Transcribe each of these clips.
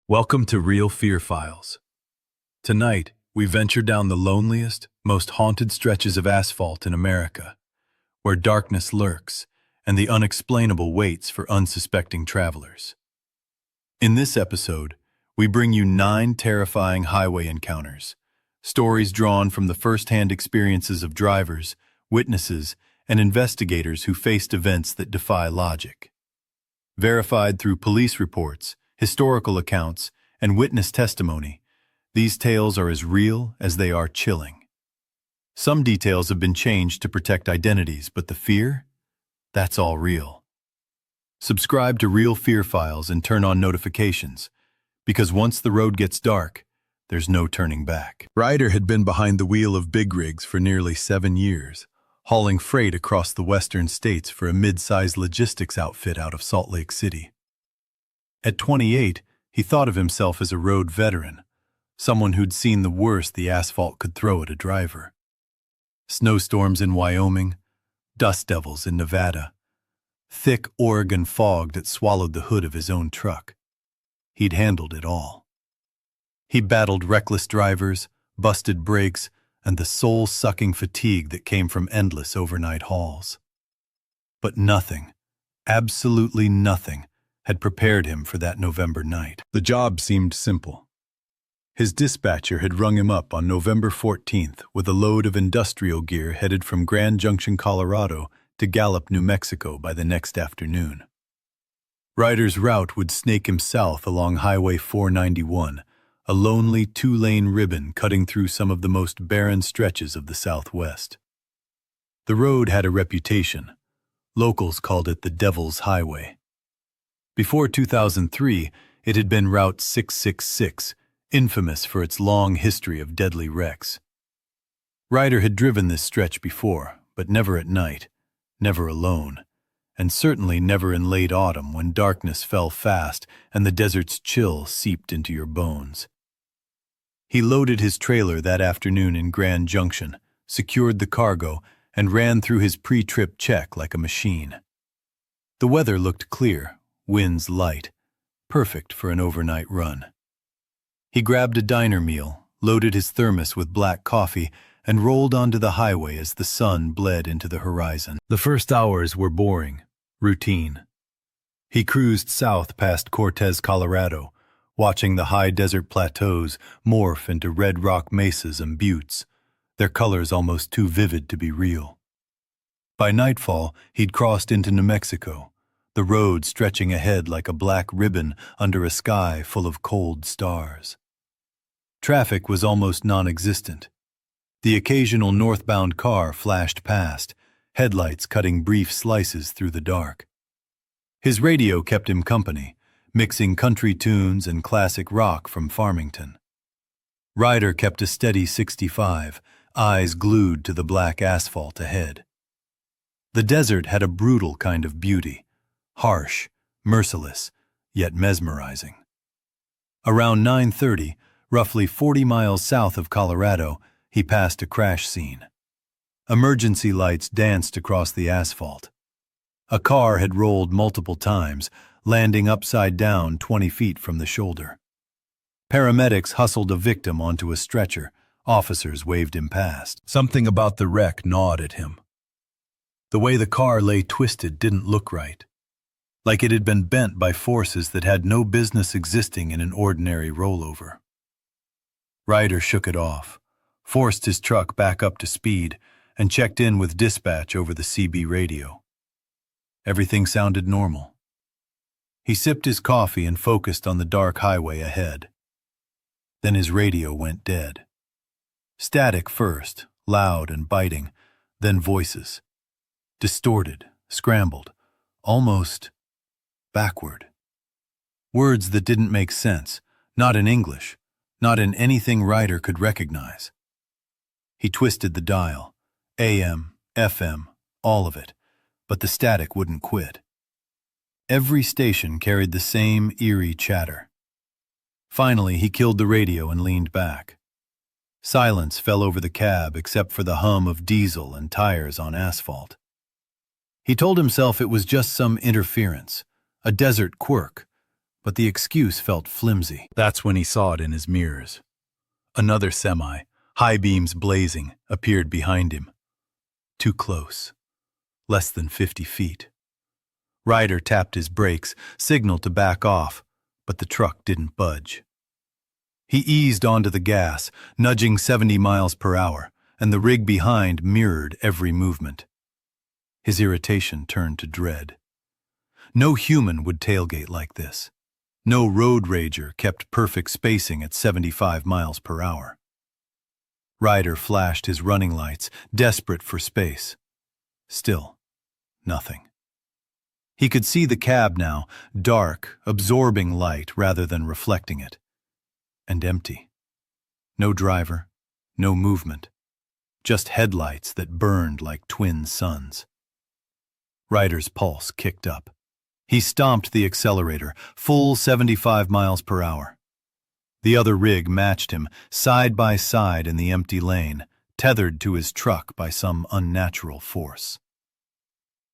Welcome to Real Fear Files. Tonight, we venture down the loneliest, most haunted stretches of asphalt in America, where darkness lurks and the unexplainable waits for unsuspecting travelers. In this episode, we bring you 9 terrifying highway encounters, stories drawn from the first-hand experiences of drivers, witnesses, and investigators who faced events that defy logic. Verified through police reports, historical accounts, and witness testimony, these tales are as real as they are chilling. Some details have been changed to protect identities, but the fear? That's all real. Subscribe to Real Fear Files and turn on notifications, because once the road gets dark, there's no turning back. Ryder had been behind the wheel of big rigs for nearly 7 years, hauling freight across the western states for a mid-sized logistics outfit out of Salt Lake City. At 28, he thought of himself as a road veteran, someone who'd seen the worst the asphalt could throw at a driver. Snowstorms in Wyoming, dust devils in Nevada, thick Oregon fog that swallowed the hood of his own truck. He'd handled it all. He battled reckless drivers, busted brakes, and the soul-sucking fatigue that came from endless overnight hauls. But nothing, absolutely nothing, had prepared him for that November night. The job seemed simple. His dispatcher had rung him up on November 14th with a load of industrial gear headed from Grand Junction, Colorado to Gallup, New Mexico by the next afternoon. Ryder's route would snake him south along Highway 491, a lonely 2-lane ribbon cutting through some of the most barren stretches of the Southwest. The road had a reputation. Locals called it the Devil's Highway. Before 2003, it had been Route 666, infamous for its long history of deadly wrecks. Ryder had driven this stretch before, but never at night, never alone, and certainly never in late autumn when darkness fell fast and the desert's chill seeped into your bones. He loaded his trailer that afternoon in Grand Junction, secured the cargo, and ran through his pre-trip check like a machine. The weather looked clear, winds light, perfect for an overnight run. He grabbed a diner meal, loaded his thermos with black coffee, and rolled onto the highway as the sun bled into the horizon. The first hours were boring, routine. He cruised south past Cortez, Colorado, watching the high desert plateaus morph into red rock mesas and buttes, their colors almost too vivid to be real. By nightfall, he'd crossed into New Mexico, the road stretching ahead like a black ribbon under a sky full of cold stars. Traffic was almost non-existent. The occasional northbound car flashed past, headlights cutting brief slices through the dark. His radio kept him company, mixing country tunes and classic rock from Farmington. Ryder kept a steady 65, eyes glued to the black asphalt ahead. The desert had a brutal kind of beauty, harsh, merciless, yet mesmerizing. Around 9:30, roughly 40 miles south of Colorado, he passed a crash scene. Emergency lights danced across the asphalt. A car had rolled multiple times, landing upside down 20 feet from the shoulder. Paramedics hustled a victim onto a stretcher. Officers waved him past. Something about the wreck gnawed at him. The way the car lay twisted didn't look right, like it had been bent by forces that had no business existing in an ordinary rollover. Ryder shook it off, forced his truck back up to speed, and checked in with dispatch over the CB radio. Everything sounded normal. He sipped his coffee and focused on the dark highway ahead. Then his radio went dead. Static first, loud and biting, then voices. Distorted, scrambled, almost backward. Words that didn't make sense, not in English, not in anything Ryder could recognize. He twisted the dial, AM, FM, all of it, but the static wouldn't quit. Every station carried the same eerie chatter. Finally, he killed the radio and leaned back. Silence fell over the cab except for the hum of diesel and tires on asphalt. He told himself it was just some interference, a desert quirk, but the excuse felt flimsy. That's when he saw it in his mirrors. Another semi, high beams blazing, appeared behind him. Too close. Less than 50 feet. Ryder tapped his brakes, signaled to back off, but the truck didn't budge. He eased onto the gas, nudging 70 miles per hour, and the rig behind mirrored every movement. His irritation turned to dread. No human would tailgate like this. No road rager kept perfect spacing at 75 miles per hour. Ryder flashed his running lights, desperate for space. Still, nothing. He could see the cab now, dark, absorbing light rather than reflecting it. And empty. No driver, no movement. Just headlights that burned like twin suns. Ryder's pulse kicked up. He stomped the accelerator, full 75 miles per hour. The other rig matched him, side by side in the empty lane, tethered to his truck by some unnatural force.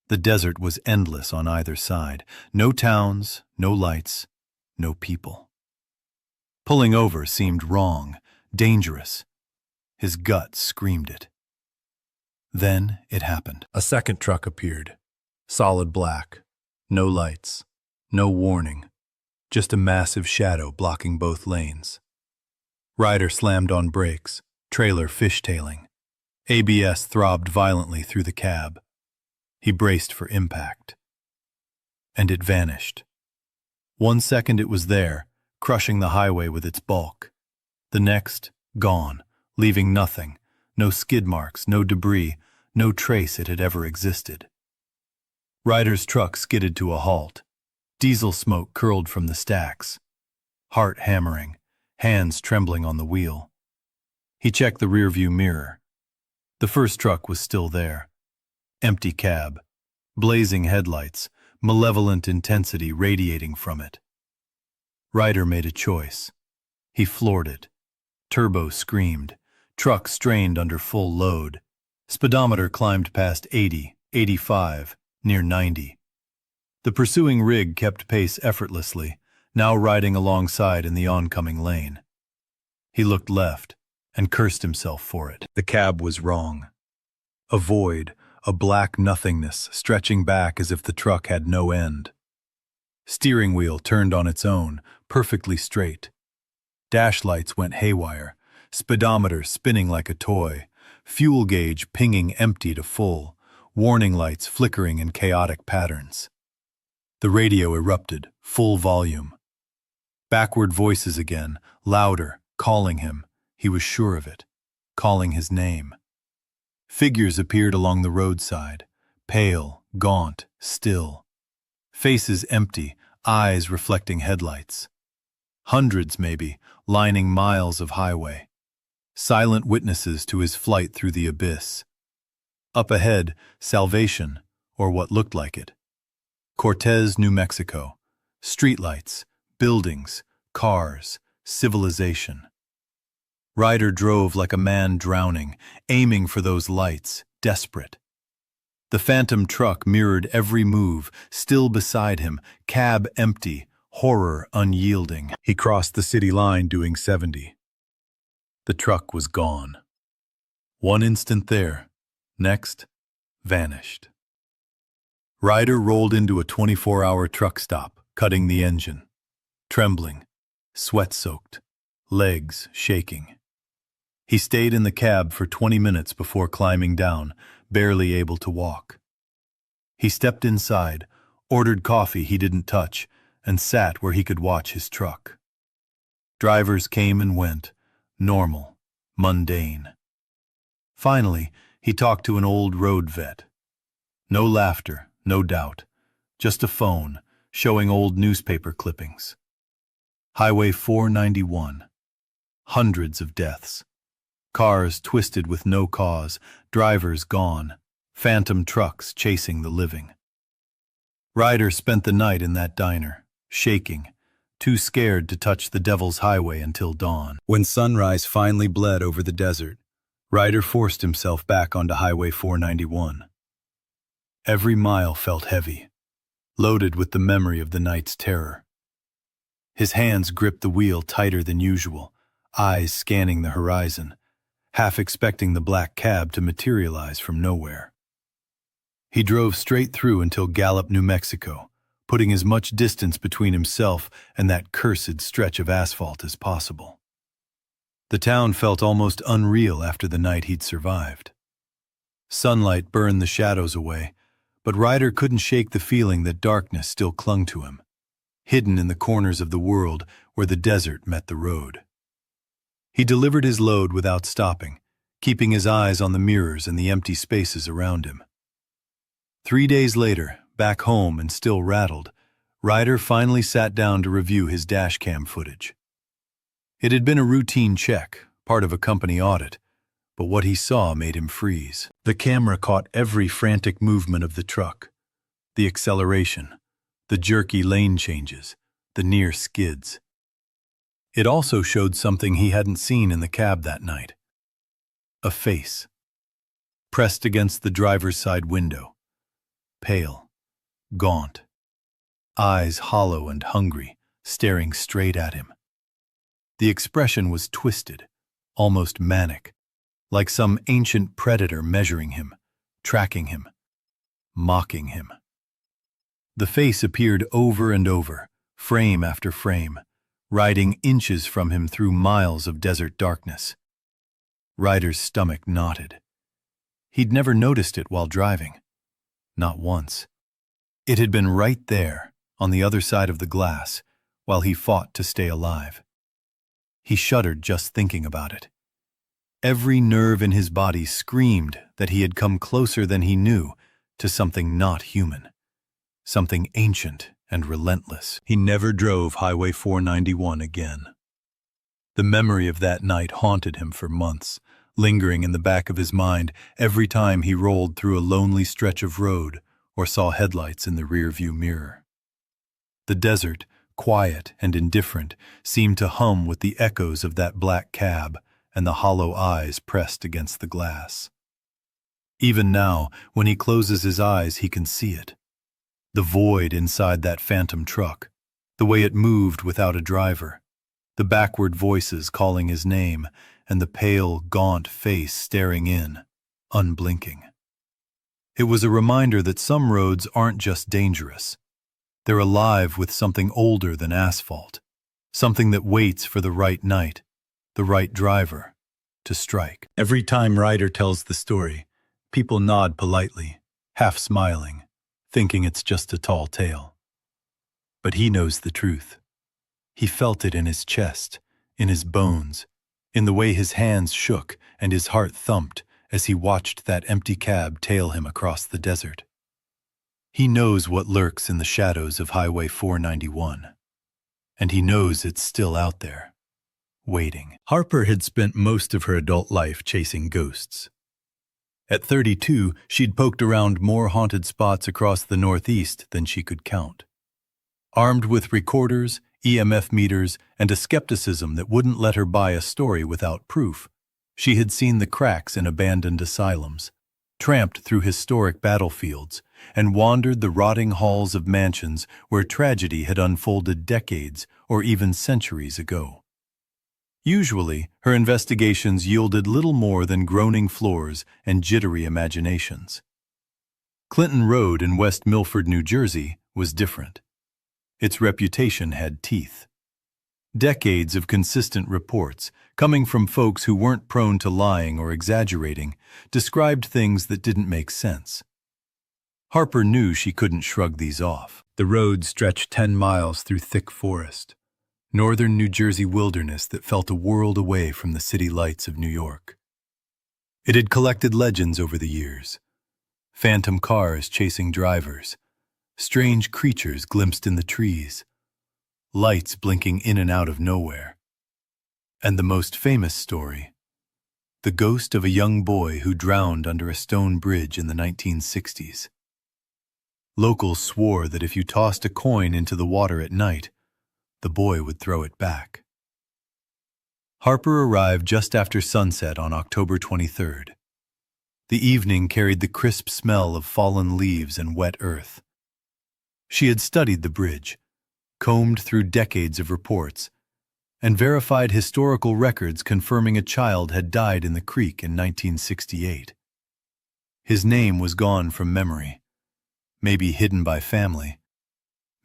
The desert was endless on either side. No towns, no lights, no people. Pulling over seemed wrong, dangerous. His gut screamed it. Then it happened. A second truck appeared. Solid black. No lights. No warning. Just a massive shadow blocking both lanes. Ryder slammed on brakes, trailer fishtailing. ABS throbbed violently through the cab. He braced for impact. And it vanished. 1 second it was there, crushing the highway with its bulk. The next, gone, leaving nothing, no skid marks, no debris, no trace it had ever existed. Ryder's truck skidded to a halt. Diesel smoke curled from the stacks. Heart hammering, hands trembling on the wheel. He checked the rearview mirror. The first truck was still there. Empty cab, blazing headlights, malevolent intensity radiating from it. Ryder made a choice. He floored it. Turbo screamed. Truck strained under full load. Speedometer climbed past 80, 85, near 90. The pursuing rig kept pace effortlessly, now riding alongside in the oncoming lane. He looked left and cursed himself for it. The cab was wrong. A void, a black nothingness stretching back as if the truck had no end. Steering wheel turned on its own, perfectly straight. Dash lights went haywire, speedometer spinning like a toy, fuel gauge pinging empty to full, warning lights flickering in chaotic patterns. The radio erupted, full volume. Backward voices again, louder, calling him. He was sure of it, calling his name. Figures appeared along the roadside, pale, gaunt, still. Faces empty, eyes reflecting headlights. Hundreds, maybe, lining miles of highway. Silent witnesses to his flight through the abyss. Up ahead, salvation, or what looked like it. Cortez, New Mexico. Streetlights, buildings, cars, civilization. Ryder drove like a man drowning, aiming for those lights, desperate. The phantom truck mirrored every move, still beside him, cab empty, horror unyielding. He crossed the city line doing 70. The truck was gone. One instant there, next, vanished. Ryder rolled into a 24-hour truck stop, cutting the engine. Trembling, sweat-soaked, legs shaking. He stayed in the cab for 20 minutes before climbing down, barely able to walk. He stepped inside, ordered coffee he didn't touch, and sat where he could watch his truck. Drivers came and went, normal, mundane. Finally, he talked to an old road vet. No laughter, no doubt, just a phone, showing old newspaper clippings. Highway 491. Hundreds of deaths. Cars twisted with no cause, drivers gone, phantom trucks chasing the living. Ryder spent the night in that diner, shaking, too scared to touch the Devil's Highway until dawn. When sunrise finally bled over the desert, Ryder forced himself back onto Highway 491. Every mile felt heavy, loaded with the memory of the night's terror. His hands gripped the wheel tighter than usual, eyes scanning the horizon, half expecting the black cab to materialize from nowhere. He drove straight through until Gallup, New Mexico, putting as much distance between himself and that cursed stretch of asphalt as possible. The town felt almost unreal after the night he'd survived. Sunlight burned the shadows away, but Ryder couldn't shake the feeling that darkness still clung to him, hidden in the corners of the world where the desert met the road. He delivered his load without stopping, keeping his eyes on the mirrors and the empty spaces around him. 3 days later, back home and still rattled, Ryder finally sat down to review his dashcam footage. It had been a routine check, part of a company audit, but what he saw made him freeze. The camera caught every frantic movement of the truck, the acceleration, the jerky lane changes, the near skids. It also showed something he hadn't seen in the cab that night. A face, pressed against the driver's side window, pale, gaunt, eyes hollow and hungry, staring straight at him. The expression was twisted, almost manic, like some ancient predator measuring him, tracking him, mocking him. The face appeared over and over, frame after frame, riding inches from him through miles of desert darkness. Ryder's stomach knotted. He'd never noticed it while driving. Not once. It had been right there, on the other side of the glass, while he fought to stay alive. He shuddered just thinking about it. Every nerve in his body screamed that he had come closer than he knew to something not human, something ancient and relentless. He never drove Highway 491 again. The memory of that night haunted him for months, lingering in the back of his mind every time he rolled through a lonely stretch of road or saw headlights in the rearview mirror. The desert, quiet and indifferent, seemed to hum with the echoes of that black cab and the hollow eyes pressed against the glass. Even now, when he closes his eyes, he can see it. The void inside that phantom truck, the way it moved without a driver, the backward voices calling his name, and the pale, gaunt face staring in, unblinking. It was a reminder that some roads aren't just dangerous. They're alive with something older than asphalt, something that waits for the right night, the right driver, to strike. Every time Ryder tells the story, people nod politely, half smiling, thinking it's just a tall tale. But he knows the truth. He felt it in his chest, in his bones, in the way his hands shook and his heart thumped as he watched that empty cab tail him across the desert. He knows what lurks in the shadows of Highway 491, and he knows it's still out there, waiting. Harper had spent most of her adult life chasing ghosts. At 32, she'd poked around more haunted spots across the Northeast than she could count. Armed with recorders, EMF meters, and a skepticism that wouldn't let her buy a story without proof, she had seen the cracks in abandoned asylums, tramped through historic battlefields, and wandered the rotting halls of mansions where tragedy had unfolded decades or even centuries ago. Usually, her investigations yielded little more than groaning floors and jittery imaginations. Clinton Road in West Milford, New Jersey, was different. Its reputation had teeth. Decades of consistent reports, coming from folks who weren't prone to lying or exaggerating, described things that didn't make sense. Harper knew she couldn't shrug these off. The road stretched 10 miles through thick forest, northern New Jersey wilderness that felt a world away from the city lights of New York. It had collected legends over the years. Phantom cars chasing drivers, strange creatures glimpsed in the trees, lights blinking in and out of nowhere. And the most famous story, the ghost of a young boy who drowned under a stone bridge in the 1960s. Locals swore that if you tossed a coin into the water at night, the boy would throw it back. Harper arrived just after sunset on October 23rd. The evening carried the crisp smell of fallen leaves and wet earth. She had studied the bridge, combed through decades of reports, and verified historical records confirming a child had died in the creek in 1968. His name was gone from memory, maybe hidden by family,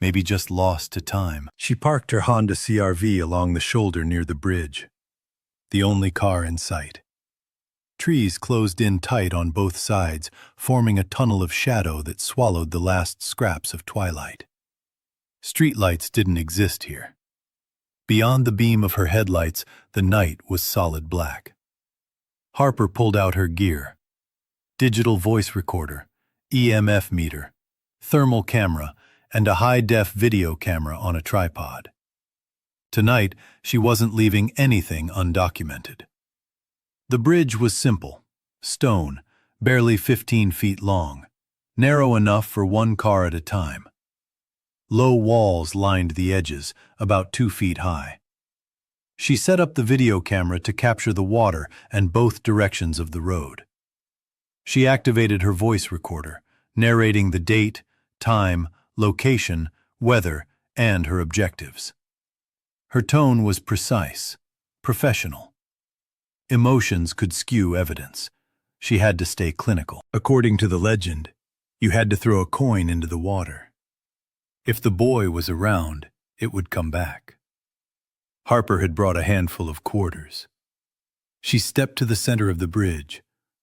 maybe just lost to time. She parked her Honda CR-V along the shoulder near the bridge, the only car in sight. Trees closed in tight on both sides, forming a tunnel of shadow that swallowed the last scraps of twilight. Streetlights didn't exist here. Beyond the beam of her headlights, the night was solid black. Harper pulled out her gear: digital voice recorder, EMF meter, thermal camera, and a high-def video camera on a tripod. Tonight, she wasn't leaving anything undocumented. The bridge was simple: stone, barely 15 feet long, narrow enough for one car at a time. Low walls lined the edges, about 2 feet high. She set up the video camera to capture the water and both directions of the road. She activated her voice recorder, narrating the date, time, location, weather, and her objectives. Her tone was precise, professional. Emotions could skew evidence. She had to stay clinical. According to the legend, you had to throw a coin into the water. If the boy was around, it would come back. Harper had brought a handful of quarters. She stepped to the center of the bridge,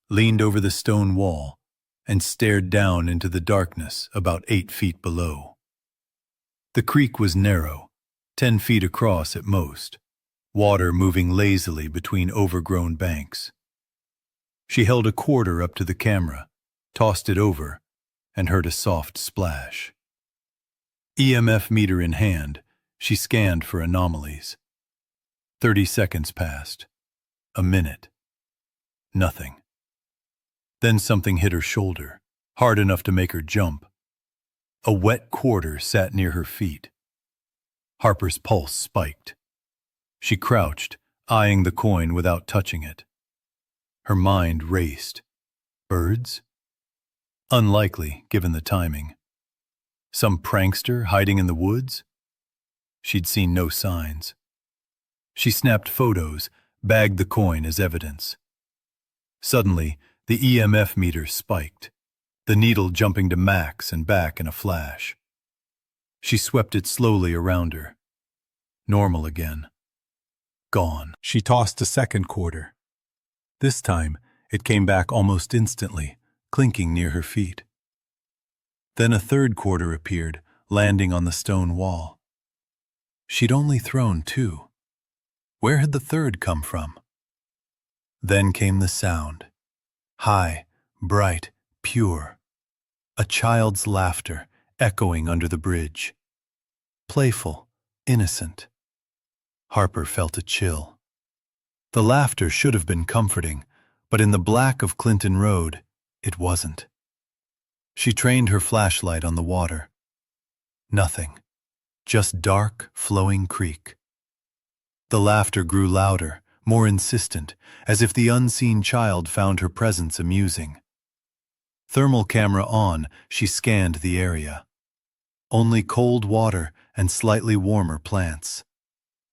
leaned over the stone wall, and stared down into the darkness about 8 feet below. The creek was narrow, 10 feet across at most, water moving lazily between overgrown banks. She held a quarter up to the camera, tossed it over, and heard a soft splash. EMF meter in hand, she scanned for anomalies. 30 seconds passed. A minute. Nothing. Then something hit her shoulder, hard enough to make her jump. A wet quarter sat near her feet. Harper's pulse spiked. She crouched, eyeing the coin without touching it. Her mind raced. Birds? Unlikely, given the timing. Some prankster hiding in the woods? She'd seen no signs. She snapped photos, bagged the coin as evidence. Suddenly, the EMF meter spiked, the needle jumping to max and back in a flash. She swept it slowly around her. Normal again. Gone. She tossed a second quarter. This time, it came back almost instantly, clinking near her feet. Then a third quarter appeared, landing on the stone wall. She'd only thrown 2. Where had the third come from? Then came the sound. High, bright, pure. A child's laughter echoing under the bridge. Playful, innocent. Harper felt a chill. The laughter should have been comforting, but in the black of Clinton Road, it wasn't. She trained her flashlight on the water. Nothing. Just dark, flowing creek. The laughter grew louder, more insistent, as if the unseen child found her presence amusing. Thermal camera on, she scanned the area. Only cold water and slightly warmer plants.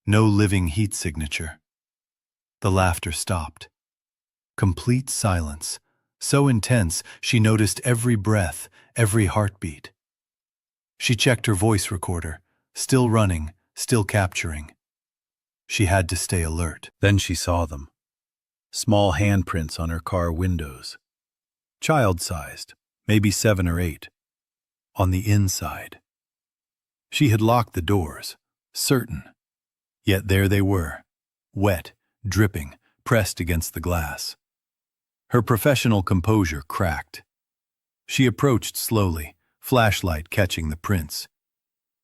No living heat signature. The laughter stopped. Complete silence, so intense she noticed every breath, every heartbeat. She checked her voice recorder, still running, still capturing. She had to stay alert. Then she saw them. Small handprints on her car windows. Child-sized, maybe 7 or 8. On the inside. She had locked the doors, certain. Yet there they were, wet, dripping, pressed against the glass. Her professional composure cracked. She approached slowly, flashlight catching the prints.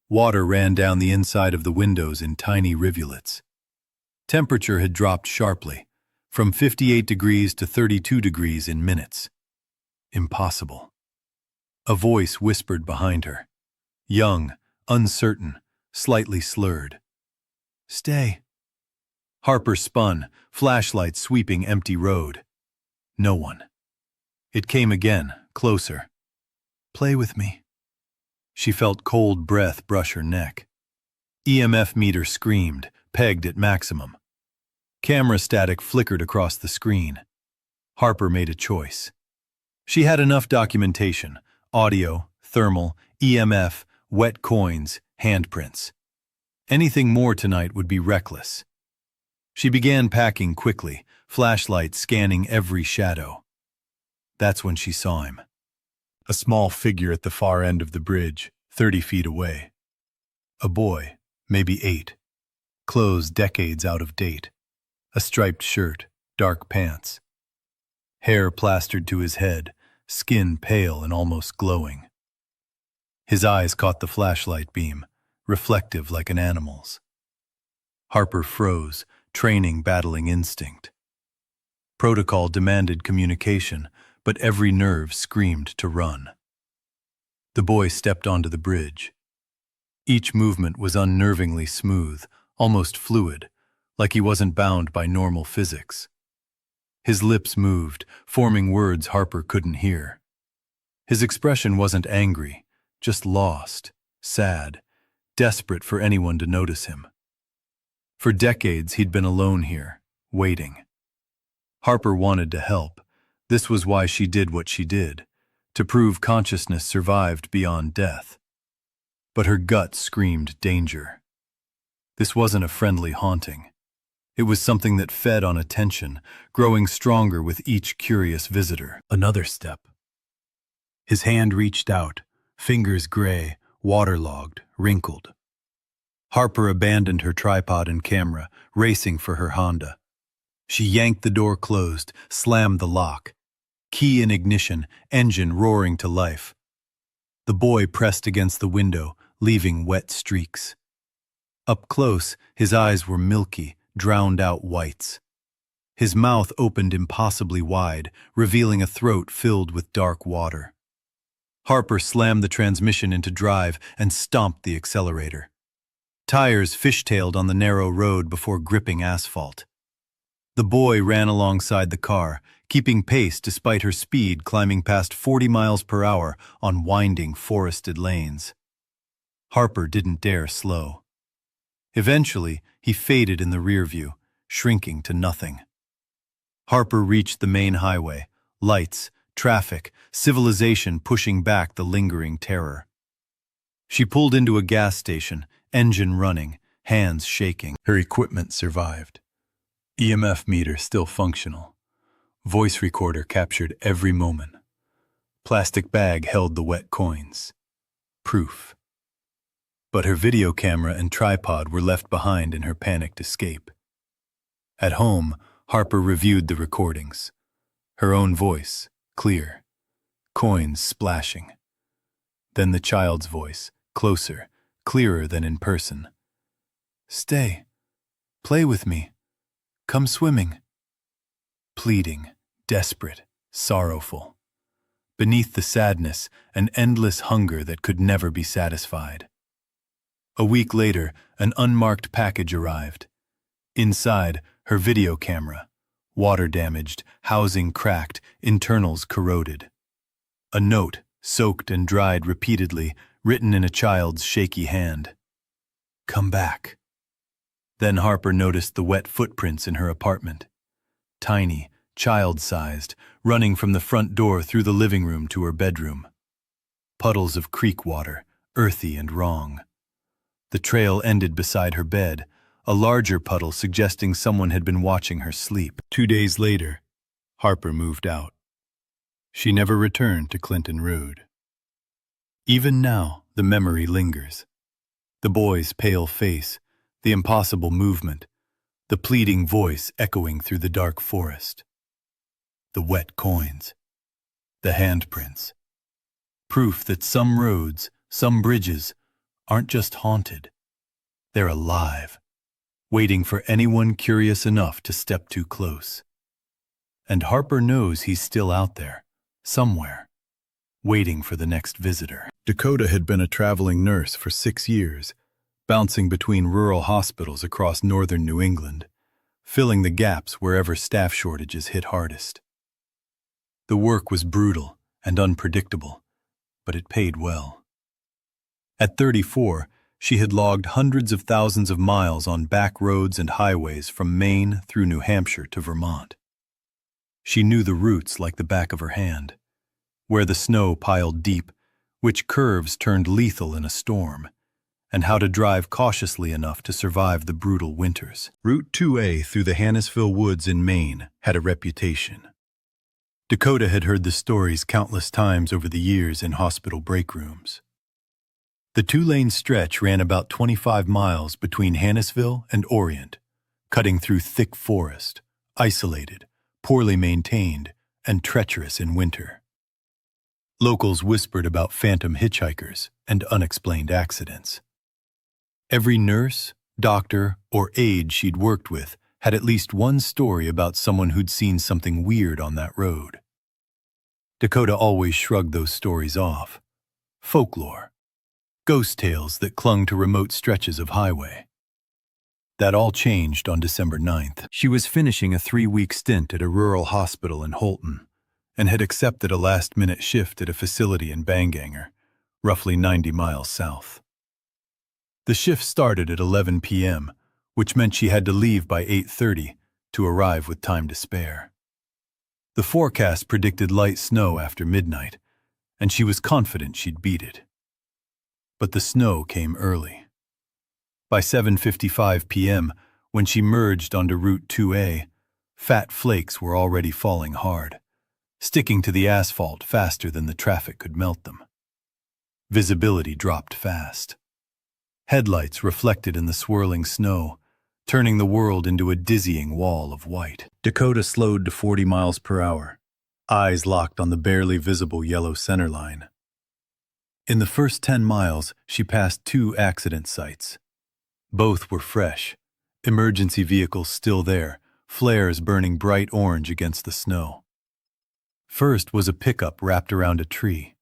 Water ran down the inside of the windows in tiny rivulets. Temperature had dropped sharply, from 58 degrees to 32 degrees in minutes. Impossible. A voice whispered behind her. Young, uncertain, slightly slurred. Stay. Harper spun, flashlight sweeping empty road. No one. It came again, closer. Play with me. She felt cold breath brush her neck. EMF meter screamed, pegged at maximum. Camera static flickered across the screen. Harper made a choice. She had enough documentation: audio, thermal, EMF, wet coins, handprints. Anything more tonight would be reckless. She began packing quickly, flashlight scanning every shadow. That's when she saw him. A small figure at the far end of the bridge, 30 feet away. A boy, maybe 8. Clothes decades out of date. A striped shirt, dark pants. Hair plastered to his head, skin pale and almost glowing. His eyes caught the flashlight beam, reflective like an animal's. Harper froze, training battling instinct. Protocol demanded communication, but every nerve screamed to run. The boy stepped onto the bridge. Each movement was unnervingly smooth, almost fluid, like he wasn't bound by normal physics. His lips moved, forming words Harper couldn't hear. His expression wasn't angry, just lost, sad, desperate for anyone to notice him. For decades he'd been alone here, waiting. Harper wanted to help. This was why she did what she did, to prove consciousness survived beyond death. But her gut screamed danger. This wasn't a friendly haunting. It was something that fed on attention, growing stronger with each curious visitor. Another step. His hand reached out, fingers gray, waterlogged, wrinkled. Harper abandoned her tripod and camera, racing for her Honda. She yanked the door closed, slammed the lock. Key in ignition, engine roaring to life. The boy pressed against the window, leaving wet streaks. Up close, his eyes were milky, drowned-out whites. His mouth opened impossibly wide, revealing a throat filled with dark water. Harper slammed the transmission into drive and stomped the accelerator. Tires fishtailed on the narrow road before gripping asphalt. The boy ran alongside the car, keeping pace despite her speed climbing past 40 miles per hour on winding, forested lanes. Harper didn't dare slow. Eventually, he faded in the rear view, shrinking to nothing. Harper reached the main highway, lights, traffic, civilization pushing back the lingering terror. She pulled into a gas station, engine running, hands shaking. Her equipment survived. EMF meter still functional. Voice recorder captured every moment. Plastic bag held the wet coins. Proof. But her video camera and tripod were left behind in her panicked escape. At home, Harper reviewed the recordings. Her own voice, clear. Coins splashing. Then the child's voice, closer, clearer than in person. "Stay. Play with me. Come swimming." Pleading, desperate, sorrowful. Beneath the sadness, an endless hunger that could never be satisfied. A week later, an unmarked package arrived. Inside, her video camera. Water damaged, housing cracked, internals corroded. A note, soaked and dried repeatedly, written in a child's shaky hand. "Come back." Then Harper noticed the wet footprints in her apartment. Tiny, child-sized, running from the front door through the living room to her bedroom. Puddles of creek water, earthy and wrong. The trail ended beside her bed, a larger puddle suggesting someone had been watching her sleep. 2 days later, Harper moved out. She never returned to Clinton Road. Even now, the memory lingers. The boy's pale face, the impossible movement, the pleading voice echoing through the dark forest. The wet coins. The handprints. Proof that some roads, some bridges, aren't just haunted. They're alive, waiting for anyone curious enough to step too close. And Harper knows he's still out there, somewhere, waiting for the next visitor. Dakota had been a traveling nurse for 6 years, bouncing between rural hospitals across northern New England, filling the gaps wherever staff shortages hit hardest. The work was brutal and unpredictable, but it paid well. At 34, she had logged hundreds of thousands of miles on back roads and highways from Maine through New Hampshire to Vermont. She knew the routes like the back of her hand, where the snow piled deep, which curves turned lethal in a storm, and how to drive cautiously enough to survive the brutal winters. Route 2A through the Hannisville woods in Maine had a reputation. Dakota had heard the stories countless times over the years in hospital break rooms. The two-lane stretch ran about 25 miles between Hannisville and Orient, cutting through thick forest, isolated, poorly maintained, and treacherous in winter. Locals whispered about phantom hitchhikers and unexplained accidents. Every nurse, doctor, or aide she'd worked with had at least one story about someone who'd seen something weird on that road. Dakota always shrugged those stories off. Folklore. Ghost tales that clung to remote stretches of highway. That all changed on December 9th. She was finishing a 3-week stint at a rural hospital in Holton and had accepted a last-minute shift at a facility in Banganger, roughly 90 miles south. The shift started at 11 p.m., which meant she had to leave by 8:30 to arrive with time to spare. The forecast predicted light snow after midnight, and she was confident she'd beat it. But the snow came early. By 7:55 p.m., when she merged onto Route 2A, fat flakes were already falling hard, sticking to the asphalt faster than the traffic could melt them. Visibility dropped fast. Headlights reflected in the swirling snow, turning the world into a dizzying wall of white. Dakota slowed to 40 miles per hour, eyes locked on the barely visible yellow center line. In the first 10 miles, she passed 2 accident sites. Both were fresh, emergency vehicles still there, flares burning bright orange against the snow. First was a pickup wrapped around a tree.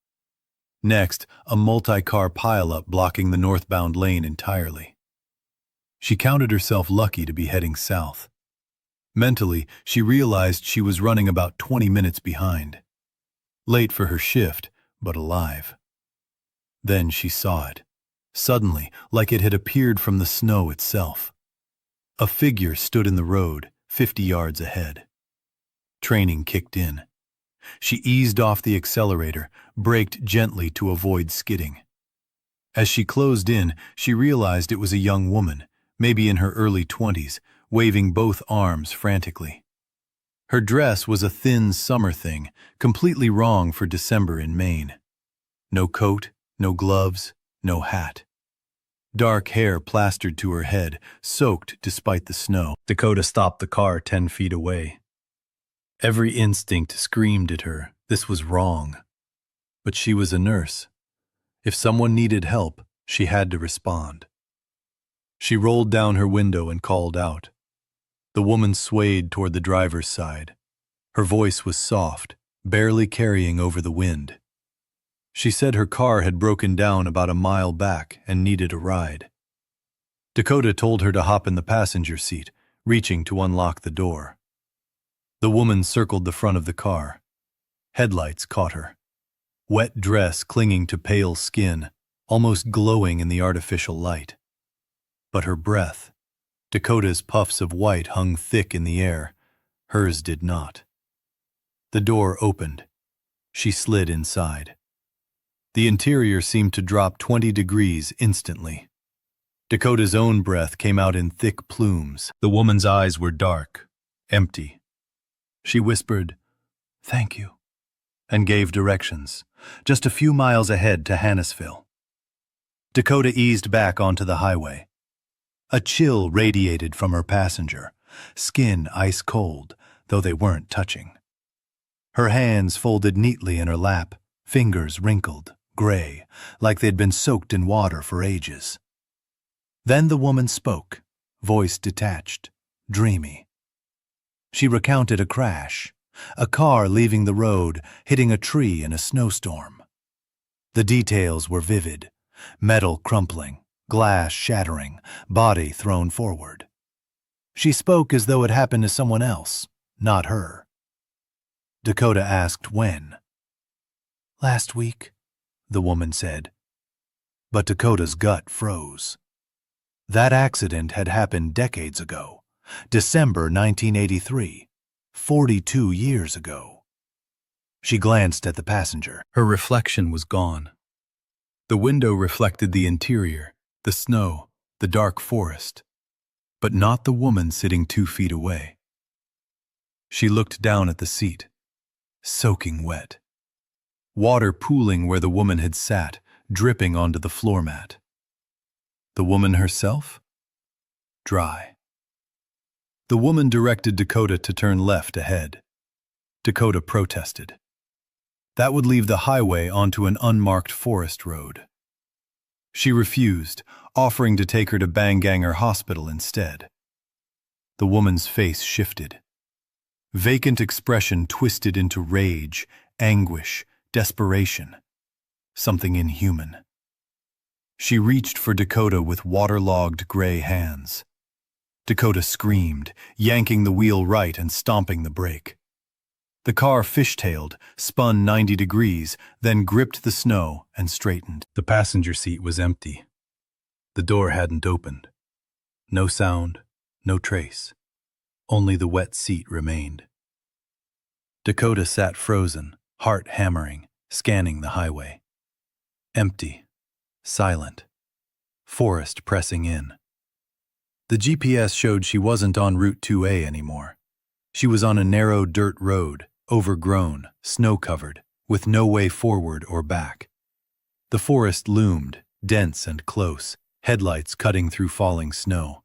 Next, a multi-car pileup blocking the northbound lane entirely. She counted herself lucky to be heading south. Mentally, she realized she was running about 20 minutes behind. Late for her shift, but alive. Then she saw it, suddenly, like it had appeared from the snow itself. A figure stood in the road, 50 yards ahead. Training kicked in. She eased off the accelerator, braked gently to avoid skidding. As she closed in, she realized it was a young woman, maybe in her early 20s, waving both arms frantically. Her dress was a thin summer thing, completely wrong for December in Maine. No coat, no gloves, no hat. Dark hair plastered to her head, soaked despite the snow. Dakota stopped the car 10 feet away. Every instinct screamed at her, this was wrong. But she was a nurse. If someone needed help, she had to respond. She rolled down her window and called out. The woman swayed toward the driver's side. Her voice was soft, barely carrying over the wind. She said her car had broken down about a mile back and needed a ride. Dakota told her to hop in the passenger seat, reaching to unlock the door. The woman circled the front of the car. Headlights caught her. Wet dress clinging to pale skin, almost glowing in the artificial light. But her breath, Dakota's puffs of white hung thick in the air, hers did not. The door opened. She slid inside. The interior seemed to drop 20 degrees instantly. Dakota's own breath came out in thick plumes. The woman's eyes were dark, empty. She whispered, "Thank you," and gave directions, just a few miles ahead to Hannisville. Dakota eased back onto the highway. A chill radiated from her passenger, skin ice cold, though they weren't touching. Her hands folded neatly in her lap, fingers wrinkled, gray, like they'd been soaked in water for ages. Then the woman spoke, voice detached, dreamy. She recounted a crash, a car leaving the road, hitting a tree in a snowstorm. The details were vivid, metal crumpling, glass shattering, body thrown forward. She spoke as though it happened to someone else, not her. Dakota asked when. "Last week," the woman said. But Dakota's gut froze. That accident had happened decades ago, December 1983, 42 years ago. She glanced at the passenger. Her reflection was gone. The window reflected the interior, the snow, the dark forest, but not the woman sitting 2 feet away. She looked down at the seat, soaking wet. Water pooling where the woman had sat, dripping onto the floor mat. The woman herself? Dry. The woman directed Dakota to turn left ahead. Dakota protested. That would leave the highway onto an unmarked forest road. She refused, offering to take her to Banganger Hospital instead. The woman's face shifted. Vacant expression twisted into rage, anguish, desperation. Something inhuman. She reached for Dakota with waterlogged gray hands. Dakota screamed, yanking the wheel right and stomping the brake. The car fishtailed, spun 90 degrees, then gripped the snow and straightened. The passenger seat was empty. The door hadn't opened. No sound, no trace. Only the wet seat remained. Dakota sat frozen, heart hammering, scanning the highway. Empty, silent, forest pressing in. The GPS showed she wasn't on Route 2A anymore. She was on a narrow dirt road, overgrown, snow-covered, with no way forward or back. The forest loomed, dense and close, headlights cutting through falling snow.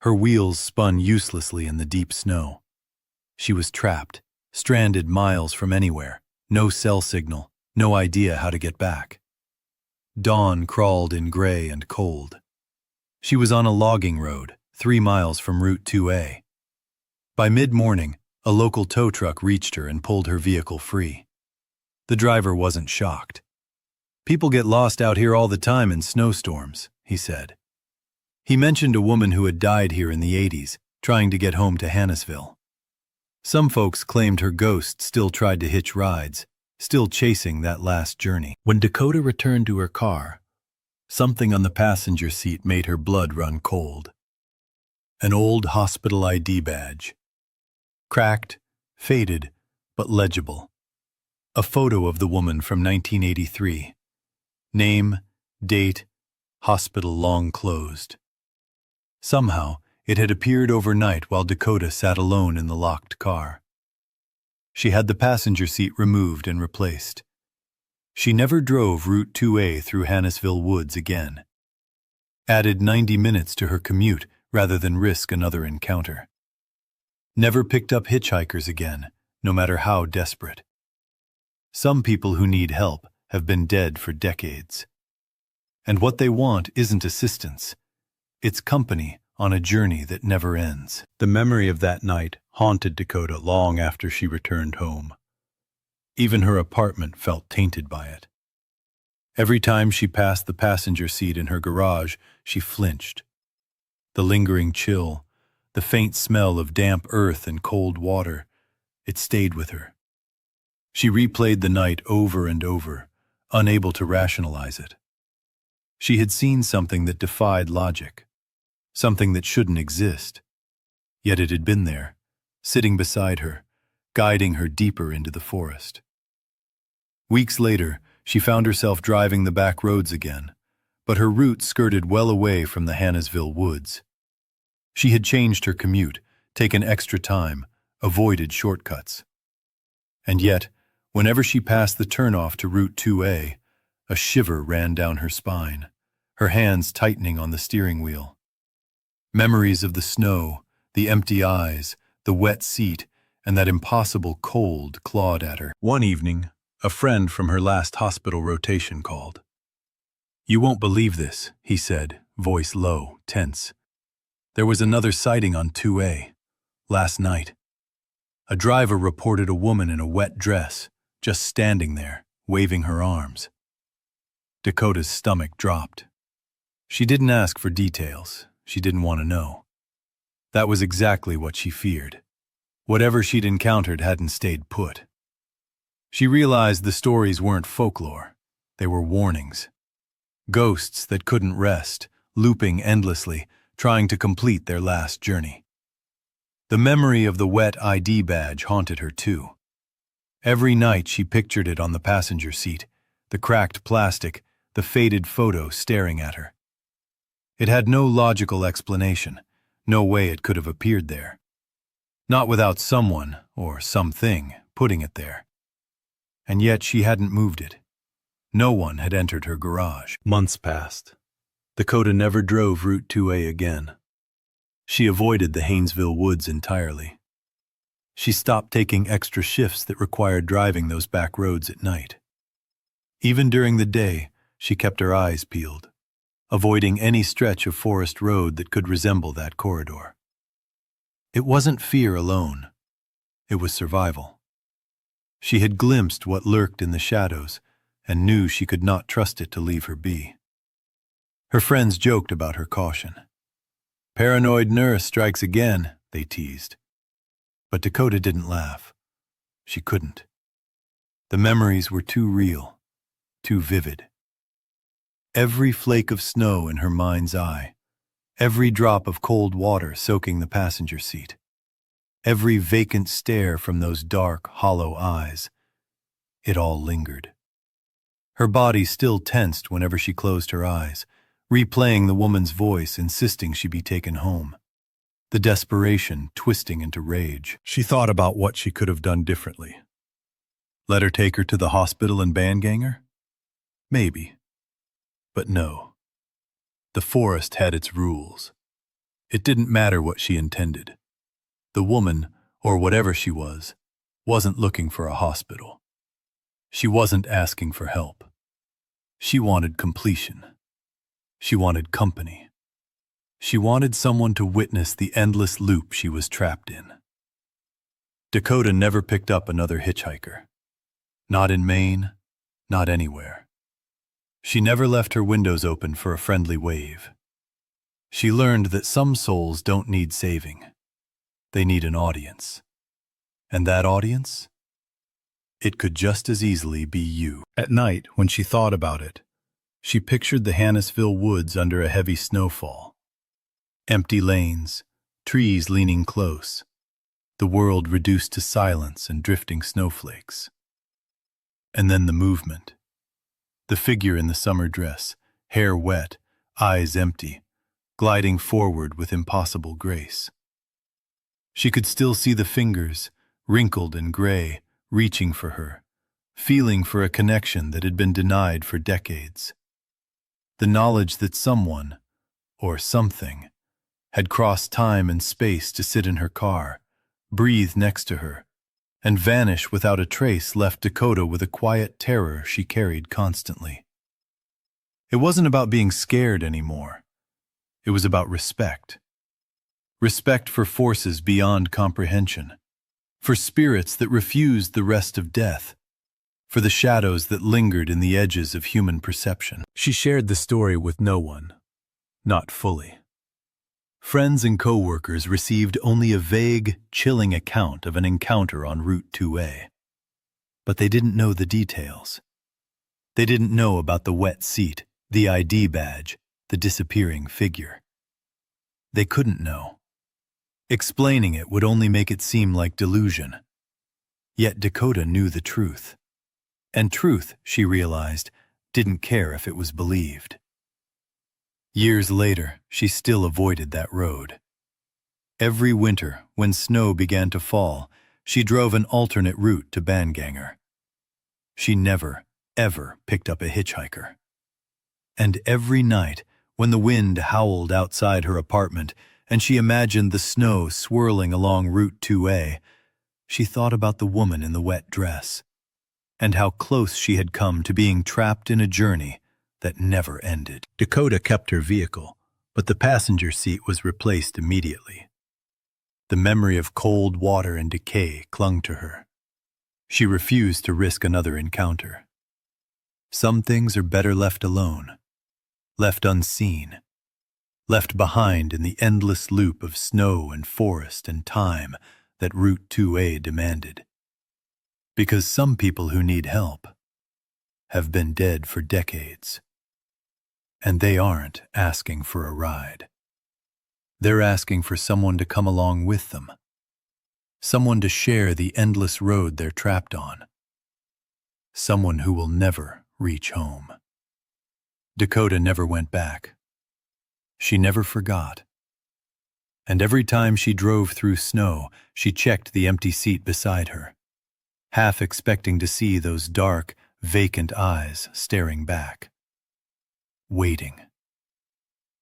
Her wheels spun uselessly in the deep snow. She was trapped, stranded miles from anywhere, no cell signal, no idea how to get back. Dawn crawled in gray and cold. She was on a logging road, 3 miles from Route 2A. By mid-morning, a local tow truck reached her and pulled her vehicle free. The driver wasn't shocked. "People get lost out here all the time in snowstorms," he said. He mentioned a woman who had died here in the 80s, trying to get home to Hannisville. Some folks claimed her ghost still tried to hitch rides, still chasing that last journey. When Dakota returned to her car, something on the passenger seat made her blood run cold. An old hospital ID badge. Cracked, faded, but legible. A photo of the woman from 1983. Name, date, hospital long closed. Somehow, it had appeared overnight while Dakota sat alone in the locked car. She had the passenger seat removed and replaced. She never drove Route 2A through Hannisville Woods again. Added 90 minutes to her commute rather than risk another encounter. Never picked up hitchhikers again, no matter how desperate. Some people who need help have been dead for decades. And what they want isn't assistance. It's company on a journey that never ends. The memory of that night haunted Dakota long after she returned home. Even her apartment felt tainted by it. Every time she passed the passenger seat in her garage, she flinched. The lingering chill, the faint smell of damp earth and cold water, it stayed with her. She replayed the night over and over, unable to rationalize it. She had seen something that defied logic, something that shouldn't exist. Yet it had been there, sitting beside her, guiding her deeper into the forest. Weeks later, she found herself driving the back roads again, but her route skirted well away from the Hannisville woods. She had changed her commute, taken extra time, avoided shortcuts. And yet, whenever she passed the turnoff to Route 2A, a shiver ran down her spine, her hands tightening on the steering wheel. Memories of the snow, the empty eyes, the wet seat, and that impossible cold clawed at her. One evening, a friend from her last hospital rotation called. "You won't believe this," he said, voice low, tense. "There was another sighting on 2A, last night. A driver reported a woman in a wet dress, just standing there, waving her arms." Dakota's stomach dropped. She didn't ask for details. She didn't want to know. That was exactly what she feared. Whatever she'd encountered hadn't stayed put. She realized the stories weren't folklore. They were warnings. Ghosts that couldn't rest, looping endlessly, trying to complete their last journey. The memory of the wet ID badge haunted her too. Every night she pictured it on the passenger seat, the cracked plastic, the faded photo staring at her. It had no logical explanation, no way it could have appeared there. Not without someone, or something, putting it there. And yet she hadn't moved it. No one had entered her garage. Months passed. Dakota never drove Route 2A again. She avoided the Haynesville woods entirely. She stopped taking extra shifts that required driving those back roads at night. Even during the day, she kept her eyes peeled, avoiding any stretch of forest road that could resemble that corridor. It wasn't fear alone. It was survival. She had glimpsed what lurked in the shadows and knew she could not trust it to leave her be. Her friends joked about her caution. "Paranoid nurse strikes again," they teased. But Dakota didn't laugh. She couldn't. The memories were too real, too vivid. Every flake of snow in her mind's eye, every drop of cold water soaking the passenger seat, every vacant stare from those dark, hollow eyes, it all lingered. Her body still tensed whenever she closed her eyes, replaying the woman's voice insisting she be taken home. The desperation twisting into rage. She thought about what she could have done differently. Let her take her to the hospital and bandgang her? Maybe. But no. The forest had its rules. It didn't matter what she intended. The woman, or whatever she was, wasn't looking for a hospital. She wasn't asking for help. She wanted completion. She wanted company. She wanted someone to witness the endless loop she was trapped in. Dakota never picked up another hitchhiker. Not in Maine, not anywhere. She never left her windows open for a friendly wave. She learned that some souls don't need saving. They need an audience. And that audience? It could just as easily be you. At night, when she thought about it, she pictured the Hannisville woods under a heavy snowfall. Empty lanes, trees leaning close, the world reduced to silence and drifting snowflakes. And then the movement. The figure in the summer dress, hair wet, eyes empty, gliding forward with impossible grace. She could still see the fingers, wrinkled and gray, reaching for her, feeling for a connection that had been denied for decades. The knowledge that someone, or something, had crossed time and space to sit in her car, breathe next to her, and vanish without a trace left Dakota with a quiet terror she carried constantly. It wasn't about being scared anymore. It was about respect. Respect for forces beyond comprehension, for spirits that refused the rest of death, for the shadows that lingered in the edges of human perception. She shared the story with no one, not fully. Friends and co-workers received only a vague, chilling account of an encounter on Route 2A. But they didn't know the details. They didn't know about the wet seat, the ID badge, the disappearing figure. They couldn't know. Explaining it would only make it seem like delusion. Yet Dakota knew the truth. And truth, she realized, didn't care if it was believed. Years later, she still avoided that road. Every winter, when snow began to fall, she drove an alternate route to Banganger. She never, ever picked up a hitchhiker. And every night, when the wind howled outside her apartment and she imagined the snow swirling along Route 2A, she thought about the woman in the wet dress and how close she had come to being trapped in a journey that never ended. Dakota kept her vehicle, but the passenger seat was replaced immediately. The memory of cold water and decay clung to her. She refused to risk another encounter. Some things are better left alone, left unseen, left behind in the endless loop of snow and forest and time that Route 2A demanded. Because some people who need help have been dead for decades. And they aren't asking for a ride. They're asking for someone to come along with them. Someone to share the endless road they're trapped on. Someone who will never reach home. Dakota never went back. She never forgot. And every time she drove through snow, she checked the empty seat beside her, half expecting to see those dark, vacant eyes staring back. Waiting.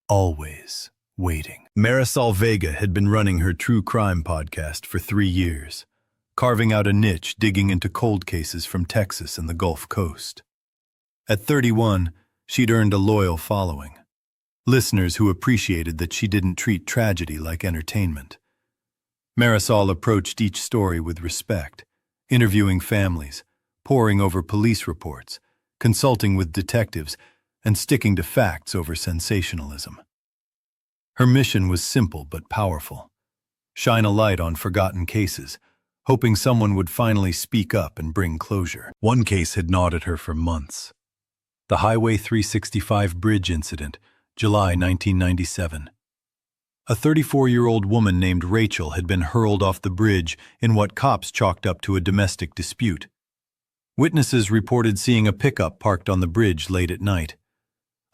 Always waiting. Marisol Vega had been running her true crime podcast for 3 years, carving out a niche digging into cold cases from Texas and the Gulf Coast. At 31, she'd earned a loyal following. Listeners who appreciated that she didn't treat tragedy like entertainment. Marisol approached each story with respect, interviewing families, poring over police reports, consulting with detectives, and sticking to facts over sensationalism. Her mission was simple but powerful. Shine a light on forgotten cases, hoping someone would finally speak up and bring closure. One case had gnawed at her for months. The Highway 365 bridge incident, July 1997. A 34-year-old woman named Rachel had been hurled off the bridge in what cops chalked up to a domestic dispute. Witnesses reported seeing a pickup parked on the bridge late at night.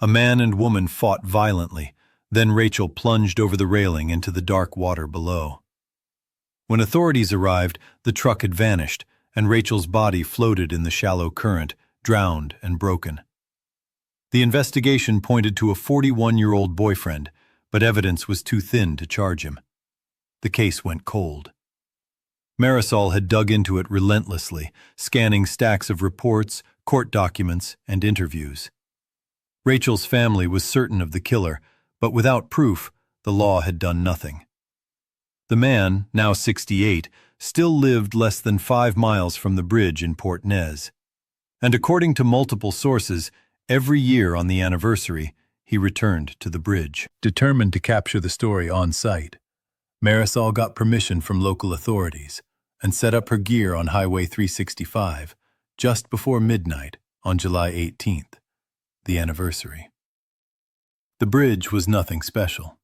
A man and woman fought violently, then Rachel plunged over the railing into the dark water below. When authorities arrived, the truck had vanished, and Rachel's body floated in the shallow current, drowned and broken. The investigation pointed to a 41-year-old boyfriend, but evidence was too thin to charge him. The case went cold. Marisol had dug into it relentlessly, scanning stacks of reports, court documents, and interviews. Rachel's family was certain of the killer, but without proof, the law had done nothing. The man, now 68, still lived less than 5 miles from the bridge in Port Nez. And according to multiple sources, every year on the anniversary, he returned to the bridge. Determined to capture the story on site, Marisol got permission from local authorities and set up her gear on Highway 365 just before midnight on July 18th, the anniversary. The bridge was nothing special.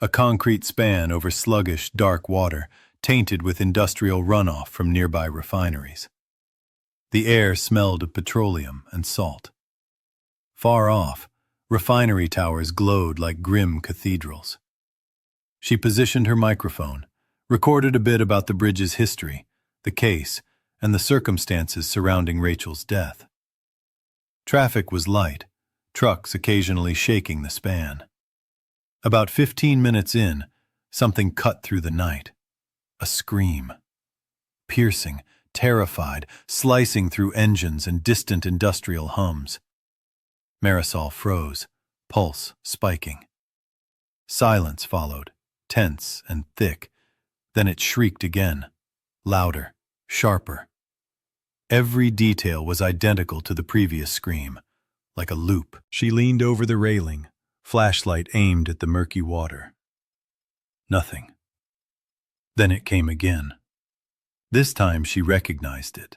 A concrete span over sluggish, dark water, tainted with industrial runoff from nearby refineries. The air smelled of petroleum and salt. Far off, refinery towers glowed like grim cathedrals. She positioned her microphone, recorded a bit about the bridge's history, the case, and the circumstances surrounding Rachel's death. Traffic was light, trucks occasionally shaking the span. About 15 minutes in, something cut through the night. A scream. Piercing, terrified, slicing through engines and distant industrial hums. Marisol froze, pulse spiking. Silence followed, tense and thick. Then it shrieked again, louder, sharper. Every detail was identical to the previous scream, like a loop. She leaned over the railing, flashlight aimed at the murky water. Nothing. Then it came again. This time she recognized it.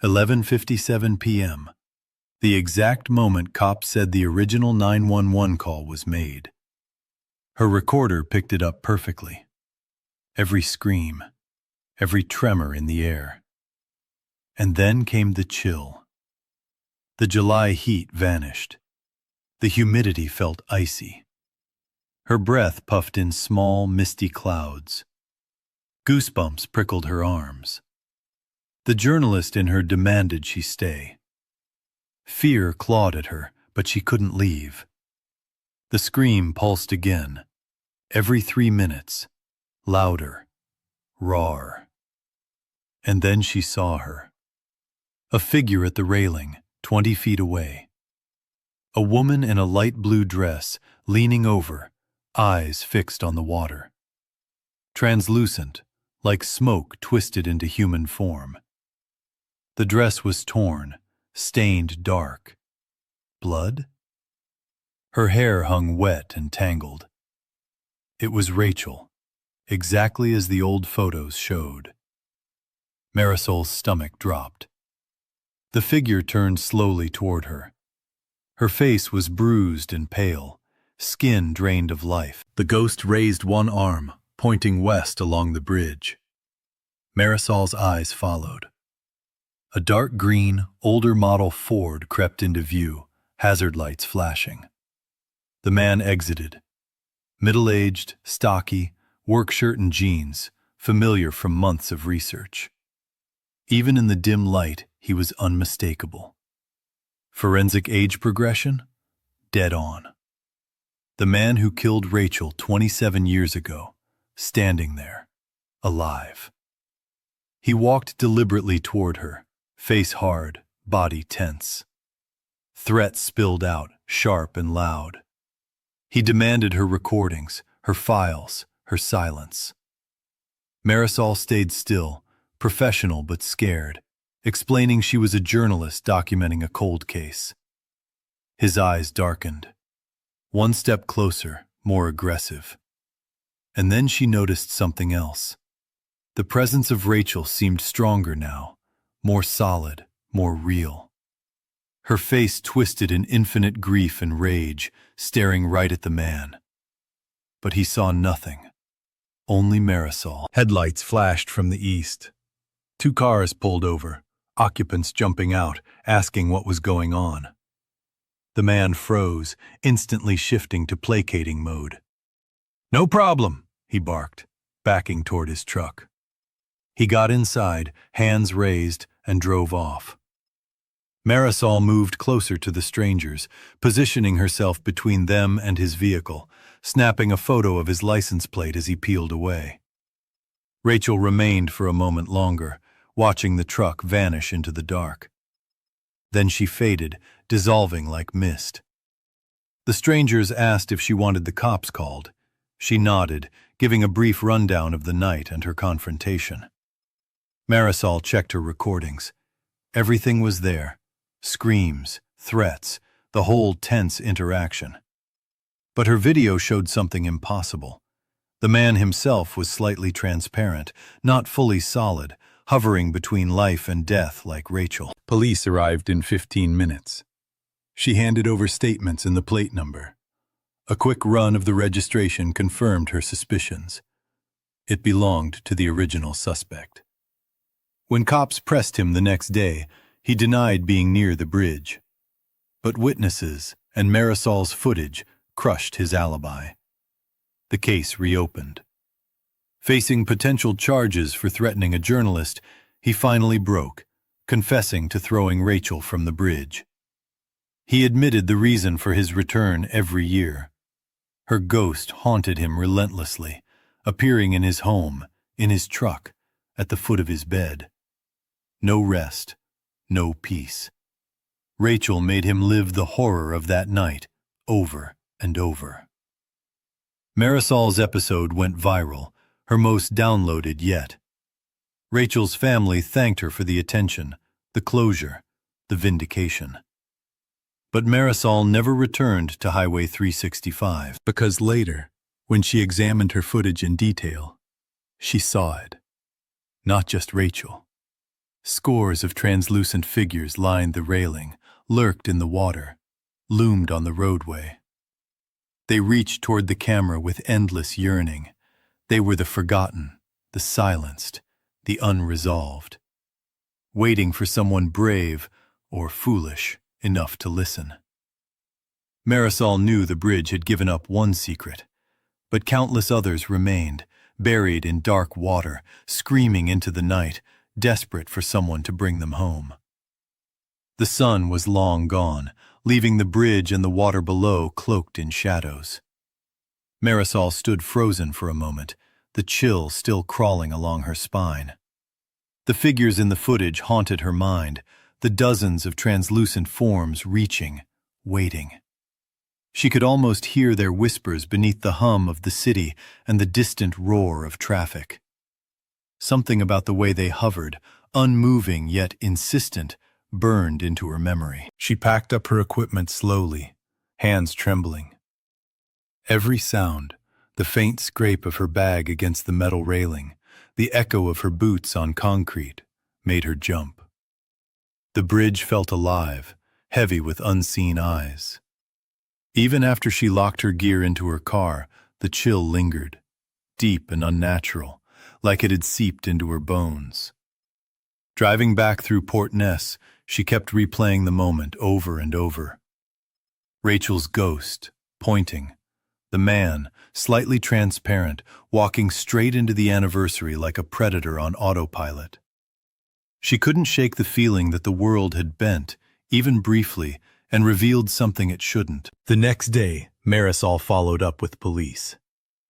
11:57 p.m. The exact moment cops said the original 911 call was made. Her recorder picked it up perfectly. Every scream, every tremor in the air. And then came the chill. The July heat vanished. The humidity felt icy. Her breath puffed in small, misty clouds. Goosebumps prickled her arms. The journalist in her demanded she stay. Fear clawed at her, but she couldn't leave. The scream pulsed again, every 3 minutes, louder, rawer. And then she saw her. A figure at the railing, 20 feet away. A woman in a light blue dress, leaning over, eyes fixed on the water. Translucent, like smoke twisted into human form. The dress was torn, stained dark. Blood? Her hair hung wet and tangled. It was Rachel, exactly as the old photos showed. Marisol's stomach dropped. The figure turned slowly toward her. Her face was bruised and pale, skin drained of life. The ghost raised one arm, pointing west along the bridge. Marisol's eyes followed. A dark green, older model Ford crept into view, hazard lights flashing. The man exited. Middle-aged, stocky, work shirt and jeans, familiar from months of research. Even in the dim light, he was unmistakable. Forensic age progression? Dead on. The man who killed Rachel 27 years ago, standing there, alive. He walked deliberately toward her, face hard, body tense. Threats spilled out, sharp and loud. He demanded her recordings, her files, her silence. Marisol stayed still, professional but scared, explaining she was a journalist documenting a cold case. His eyes darkened. One step closer, more aggressive. And then she noticed something else. The presence of Rachel seemed stronger now, more solid, more real. Her face twisted in infinite grief and rage, staring right at the man. But he saw nothing. Only Marisol. Headlights flashed from the east. 2 cars pulled over, occupants jumping out, asking what was going on. The man froze, instantly shifting to placating mode. "No problem," he barked, backing toward his truck. He got inside, hands raised, and drove off. Marisol moved closer to the strangers, positioning herself between them and his vehicle, snapping a photo of his license plate as he peeled away. Rachel remained for a moment longer, watching the truck vanish into the dark. Then she faded, dissolving like mist. The strangers asked if she wanted the cops called. She nodded, giving a brief rundown of the night and her confrontation. Marisol checked her recordings. Everything was there. Screams, threats, the whole tense interaction. But her video showed something impossible. The man himself was slightly transparent, not fully solid, hovering between life and death like Rachel. Police arrived in 15 minutes. She handed over statements and the plate number. A quick run of the registration confirmed her suspicions. It belonged to the original suspect. When cops pressed him the next day, he denied being near the bridge. But witnesses and Marisol's footage crushed his alibi. The case reopened. Facing potential charges for threatening a journalist, he finally broke, confessing to throwing Rachel from the bridge. He admitted the reason for his return every year. Her ghost haunted him relentlessly, appearing in his home, in his truck, at the foot of his bed. No rest, no peace. Rachel made him live the horror of that night, over and over. Marisol's episode went viral, her most downloaded yet. Rachel's family thanked her for the attention, the closure, the vindication. But Marisol never returned to Highway 365, because later, when she examined her footage in detail, she saw it. Not just Rachel. Scores of translucent figures lined the railing, lurked in the water, loomed on the roadway. They reached toward the camera with endless yearning. They were the forgotten, the silenced, the unresolved, waiting for someone brave or foolish enough to listen. Marisol knew the bridge had given up one secret, but countless others remained, buried in dark water, screaming into the night, desperate for someone to bring them home. The sun was long gone, leaving the bridge and the water below cloaked in shadows. Marisol stood frozen for a moment, the chill still crawling along her spine. The figures in the footage haunted her mind, the dozens of translucent forms reaching, waiting. She could almost hear their whispers beneath the hum of the city and the distant roar of traffic. Something about the way they hovered, unmoving yet insistent, burned into her memory. She packed up her equipment slowly, hands trembling. Every sound, the faint scrape of her bag against the metal railing, the echo of her boots on concrete, made her jump. The bridge felt alive, heavy with unseen eyes. Even after she locked her gear into her car, the chill lingered, deep and unnatural, like it had seeped into her bones. Driving back through Port Ness, she kept replaying the moment over and over. Rachel's ghost, pointing. The man, slightly transparent, walking straight into the anniversary like a predator on autopilot. She couldn't shake the feeling that the world had bent, even briefly, and revealed something it shouldn't. The next day, Marisol followed up with police.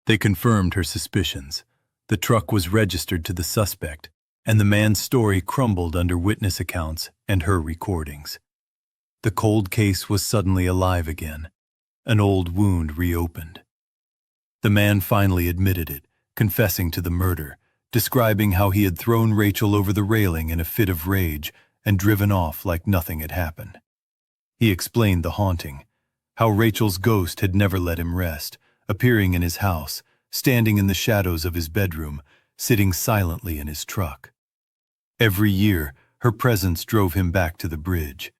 They confirmed her suspicions. The truck was registered to the suspect, and the man's story crumbled under witness accounts and her recordings. The cold case was suddenly alive again. An old wound reopened. The man finally admitted it, confessing to the murder, describing how he had thrown Rachel over the railing in a fit of rage and driven off like nothing had happened. He explained the haunting, how Rachel's ghost had never let him rest, appearing in his house, standing in the shadows of his bedroom, sitting silently in his truck. Every year, her presence drove him back to the bridge.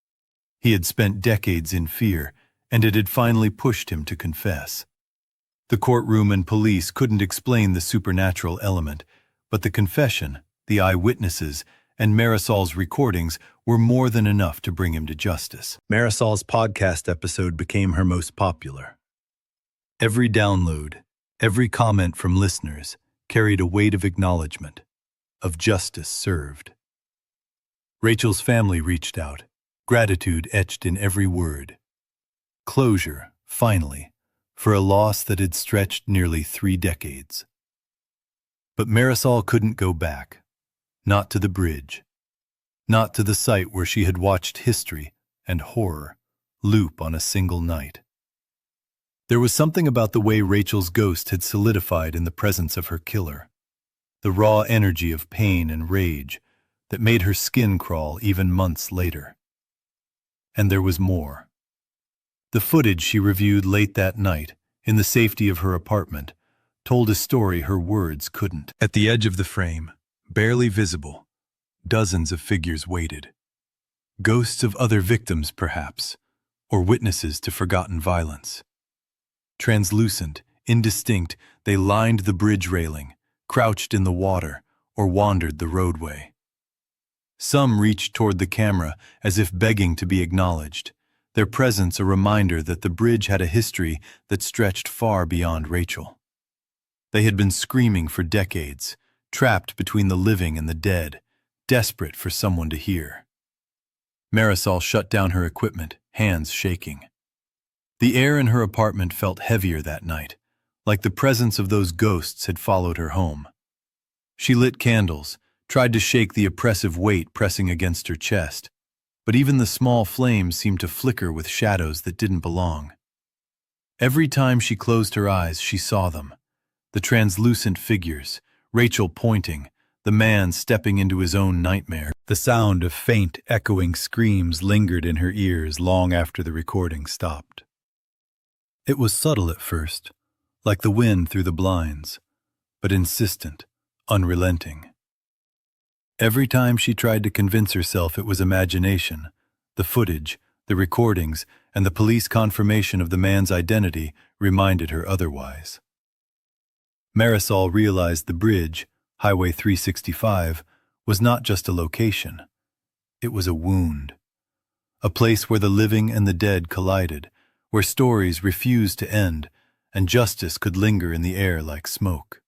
He had spent decades in fear, and it had finally pushed him to confess. The courtroom and police couldn't explain the supernatural element, but the confession, the eyewitnesses, and Marisol's recordings were more than enough to bring him to justice. Marisol's podcast episode became her most popular. Every download, every comment from listeners carried a weight of acknowledgement, of justice served. Rachel's family reached out, gratitude etched in every word. Closure, finally, for a loss that had stretched nearly 3 decades. But Marisol couldn't go back. Not to the bridge. Not to the site where she had watched history and horror loop on a single night. There was something about the way Rachel's ghost had solidified in the presence of her killer. The raw energy of pain and rage that made her skin crawl even months later. And there was more. The footage she reviewed late that night, in the safety of her apartment, told a story her words couldn't. At the edge of the frame, barely visible, dozens of figures waited. Ghosts of other victims, perhaps, or witnesses to forgotten violence. Translucent, indistinct, they lined the bridge railing, crouched in the water, or wandered the roadway. Some reached toward the camera as if begging to be acknowledged, their presence a reminder that the bridge had a history that stretched far beyond Rachel. They had been screaming for decades, trapped between the living and the dead, desperate for someone to hear. Marisol shut down her equipment, hands shaking. The air in her apartment felt heavier that night, like the presence of those ghosts had followed her home. She lit candles, tried to shake the oppressive weight pressing against her chest, but even the small flames seemed to flicker with shadows that didn't belong. Every time she closed her eyes, she saw them. The translucent figures, Rachel pointing, the man stepping into his own nightmare. The sound of faint, echoing screams lingered in her ears long after the recording stopped. It was subtle at first, like the wind through the blinds, but insistent, unrelenting. Every time she tried to convince herself it was imagination, the footage, the recordings, and the police confirmation of the man's identity reminded her otherwise. Marisol realized the bridge, Highway 365, was not just a location. It was a wound. A place where the living and the dead collided, where stories refused to end, and justice could linger in the air like smoke.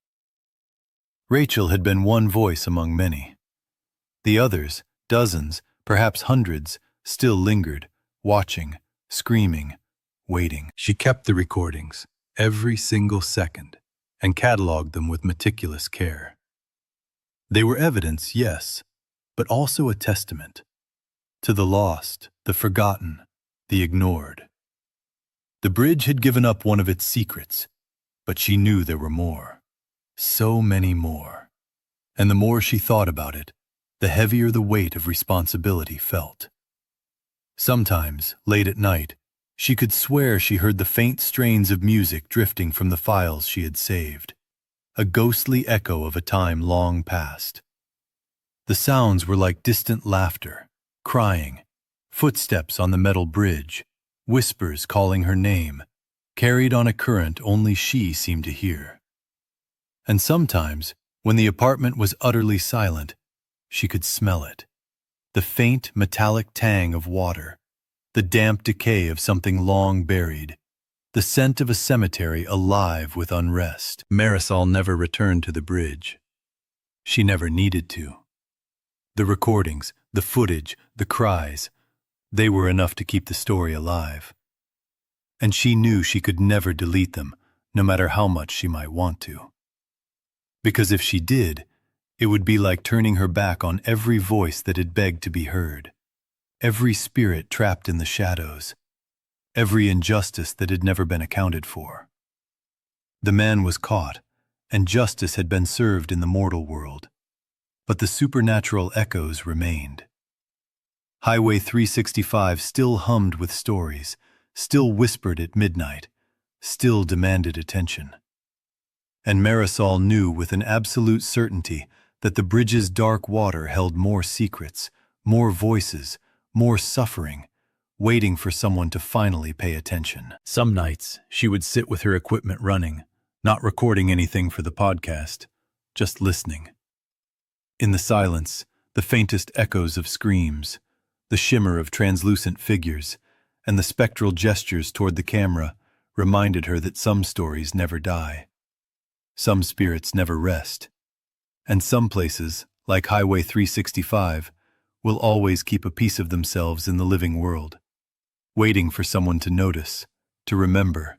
Rachel had been one voice among many. The others, dozens, perhaps hundreds, still lingered, watching, screaming, waiting. She kept the recordings, every single second, and cataloged them with meticulous care. They were evidence, yes, but also a testament to the lost, the forgotten, the ignored. The bridge had given up one of its secrets, but she knew there were more. So many more. And the more she thought about it, the heavier the weight of responsibility felt. Sometimes, late at night, she could swear she heard the faint strains of music drifting from the files she had saved, a ghostly echo of a time long past. The sounds were like distant laughter, crying, Footsteps on the metal bridge, whispers calling her name, carried on a current only she seemed to hear. And sometimes, when the apartment was utterly silent, she could smell it. The faint metallic tang of water, the damp decay of something long buried, the scent of a cemetery alive with unrest. Marisol never returned to the bridge. She never needed to. The recordings, the footage, the cries, they were enough to keep the story alive. And she knew she could never delete them, no matter how much she might want to. Because if she did, it would be like turning her back on every voice that had begged to be heard, every spirit trapped in the shadows, every injustice that had never been accounted for. The man was caught, and justice had been served in the mortal world, but the supernatural echoes remained. Highway 365 still hummed with stories, still whispered at midnight, still demanded attention. And Marisol knew with an absolute certainty that the bridge's dark water held more secrets, more voices, more suffering, waiting for someone to finally pay attention. Some nights, she would sit with her equipment running, not recording anything for the podcast, just listening. In the silence, the faintest echoes of screams, the shimmer of translucent figures, and the spectral gestures toward the camera reminded her that some stories never die. Some spirits never rest. And some places, like Highway 365, will always keep a piece of themselves in the living world, waiting for someone to notice, to remember,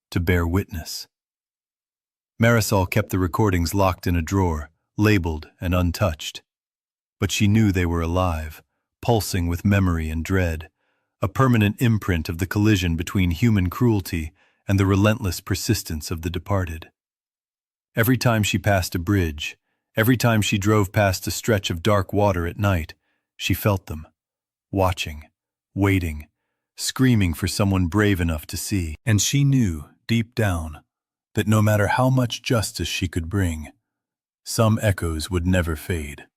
to bear witness. Marisol kept the recordings locked in a drawer, labeled and untouched. But she knew they were alive, pulsing with memory and dread, a permanent imprint of the collision between human cruelty and the relentless persistence of the departed. Every time she passed a bridge, every time she drove past a stretch of dark water at night, she felt them, watching, waiting, screaming for someone brave enough to see. And she knew, deep down, that no matter how much justice she could bring, some echoes would never fade.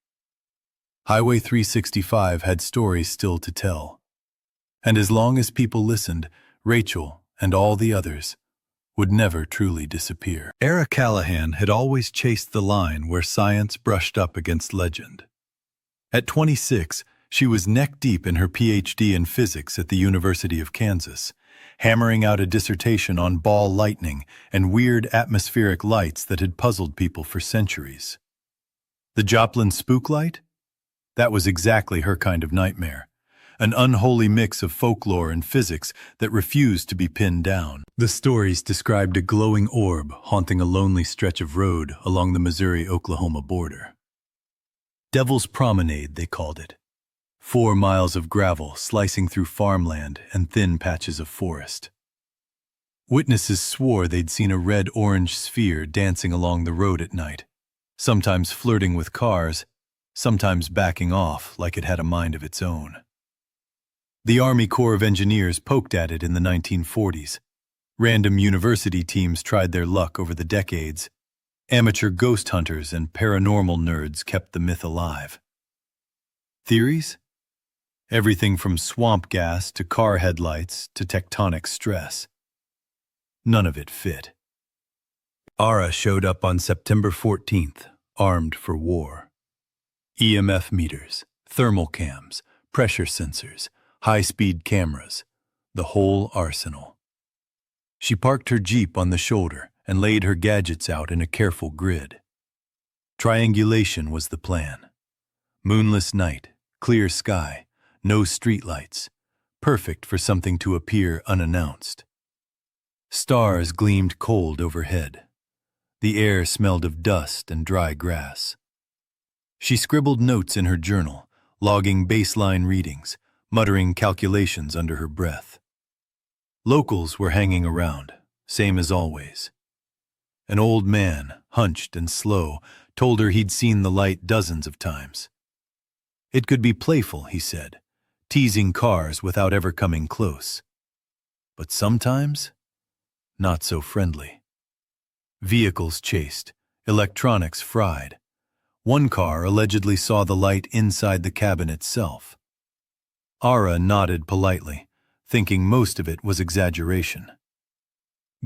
Highway 365 had stories still to tell. And as long as people listened, Rachel and all the others would never truly disappear. Era Callahan had always chased the line where science brushed up against legend. At 26, she was neck-deep in her PhD in physics at the University of Kansas, hammering out a dissertation on ball lightning and weird atmospheric lights that had puzzled people for centuries. The Joplin spook light? That was exactly her kind of nightmare, an unholy mix of folklore and physics that refused to be pinned down. The stories described a glowing orb haunting a lonely stretch of road along the Missouri-Oklahoma border. Devil's Promenade, they called it. 4 miles of gravel slicing through farmland and thin patches of forest. Witnesses swore they'd seen a red-orange sphere dancing along the road at night, sometimes flirting with cars, sometimes backing off like it had a mind of its own. The Army Corps of Engineers poked at it in the 1940s. Random university teams tried their luck over the decades. Amateur ghost hunters and paranormal nerds kept the myth alive. Theories? Everything from swamp gas to car headlights to tectonic stress. None of it fit. Ara showed up on September 14th, armed for war. EMF meters, thermal cams, pressure sensors, high-speed cameras, the whole arsenal. She parked her Jeep on the shoulder and laid her gadgets out in a careful grid. Triangulation was the plan. Moonless night, clear sky, no streetlights, perfect for something to appear unannounced. Stars gleamed cold overhead. The air smelled of dust and dry grass. She scribbled notes in her journal, logging baseline readings, muttering calculations under her breath. Locals were hanging around, same as always. An old man, hunched and slow, told her he'd seen the light dozens of times. It could be playful, he said, teasing cars without ever coming close. But sometimes, not so friendly. Vehicles chased, electronics fried. One car allegedly saw the light inside the cabin itself. Ara nodded politely, thinking most of it was exaggeration.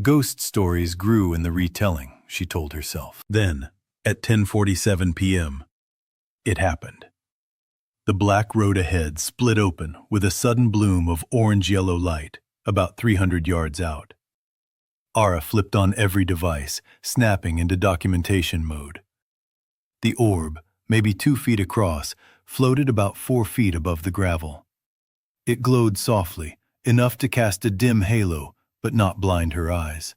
Ghost stories grew in the retelling, she told herself. Then, at 10:47 p.m., it happened. The black road ahead split open with a sudden bloom of orange-yellow light about 300 yards out. Ara flipped on every device, snapping into documentation mode. The orb, maybe 2 feet across, floated about 4 feet above the gravel. It glowed softly, enough to cast a dim halo, but not blind her eyes.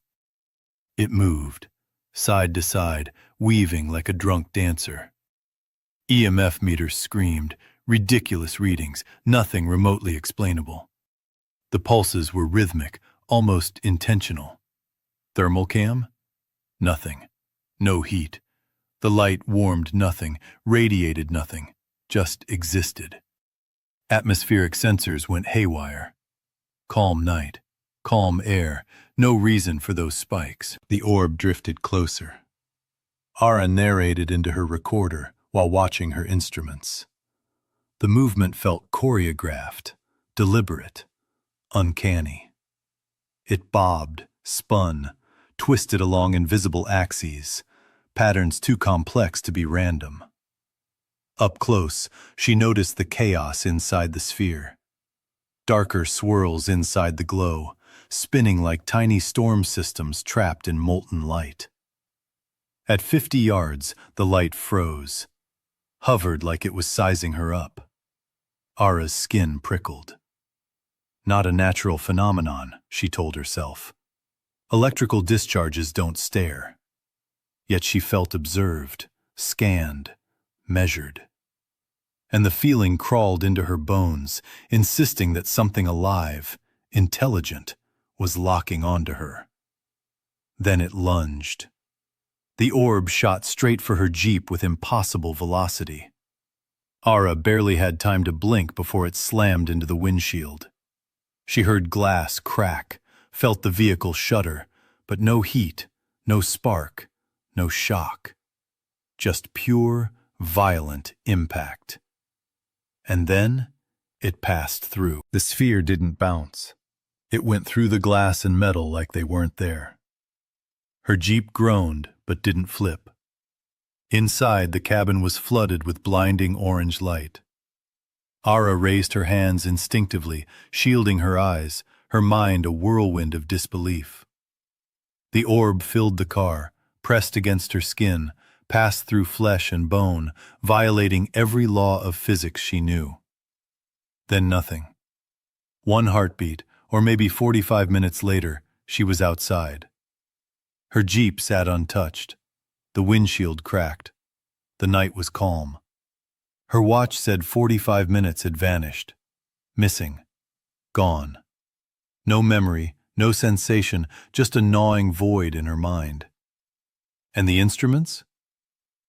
It moved, side to side, weaving like a drunk dancer. EMF meters screamed, ridiculous readings, nothing remotely explainable. The pulses were rhythmic, almost intentional. Thermal cam? Nothing. No heat. The light warmed nothing, radiated nothing, just existed. Atmospheric sensors went haywire. Calm night, calm air, no reason for those spikes. The orb drifted closer. Ara narrated into her recorder while watching her instruments. The movement felt choreographed, deliberate, uncanny. It bobbed, spun, twisted along invisible axes, patterns too complex to be random. Up close, she noticed the chaos inside the sphere. Darker swirls inside the glow, spinning like tiny storm systems trapped in molten light. At 50 yards, the light froze, hovered like it was sizing her up. Ara's skin prickled. Not a natural phenomenon, she told herself. Electrical discharges don't stare. Yet she felt observed, scanned, measured. And the feeling crawled into her bones, insisting that something alive, intelligent, was locking onto her. Then it lunged. The orb shot straight for her jeep with impossible velocity. Ara barely had time to blink before it slammed into the windshield. She heard glass crack, felt the vehicle shudder, but no heat, no spark, no shock. Just pure, violent impact. And then it passed through. The sphere didn't bounce. It went through the glass and metal like they weren't there. Her jeep groaned, but didn't flip. Inside, the cabin was flooded with blinding orange light. Ara raised her hands instinctively, shielding her eyes, her mind a whirlwind of disbelief. The orb filled the car, pressed against her skin, passed through flesh and bone, violating every law of physics she knew. Then nothing. One heartbeat, or maybe 45 minutes later, she was outside. Her jeep sat untouched. The windshield cracked. The night was calm. Her watch said 45 minutes had vanished. Missing. Gone. No memory, no sensation, just a gnawing void in her mind. And the instruments?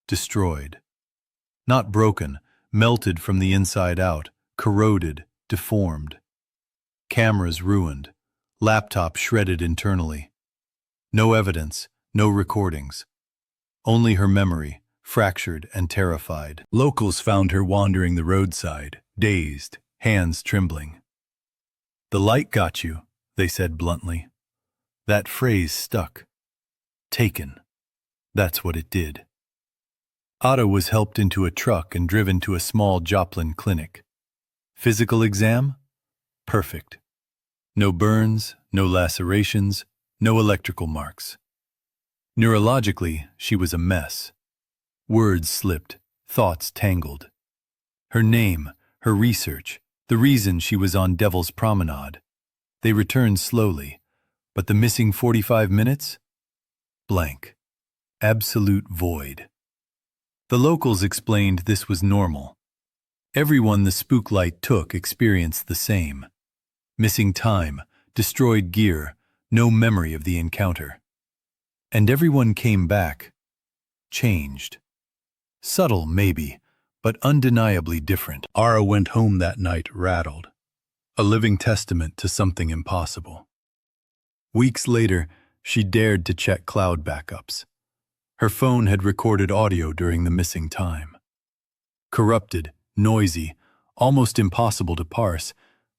Destroyed. Not broken, melted from the inside out, corroded, deformed. Cameras ruined, laptop shredded internally. No evidence, no recordings. Only her memory, fractured and terrified. Locals found her wandering the roadside, dazed, hands trembling. "The light got you," they said bluntly. That phrase stuck. Taken. That's what it did. Otto was helped into a truck and driven to a small Joplin clinic. Physical exam? Perfect. No burns, no lacerations, no electrical marks. Neurologically, she was a mess. Words slipped, thoughts tangled. Her name, her research, the reason she was on Devil's Promenade. They returned slowly, but the missing 45 minutes? Blank. Absolute void. The locals explained this was normal. Everyone the spook light took experienced the same. Missing time, destroyed gear, no memory of the encounter. And everyone came back, changed. Subtle, maybe, but undeniably different. Ara went home that night rattled, a living testament to something impossible. Weeks later, she dared to check cloud backups. Her phone had recorded audio during the missing time. Corrupted, noisy, almost impossible to parse,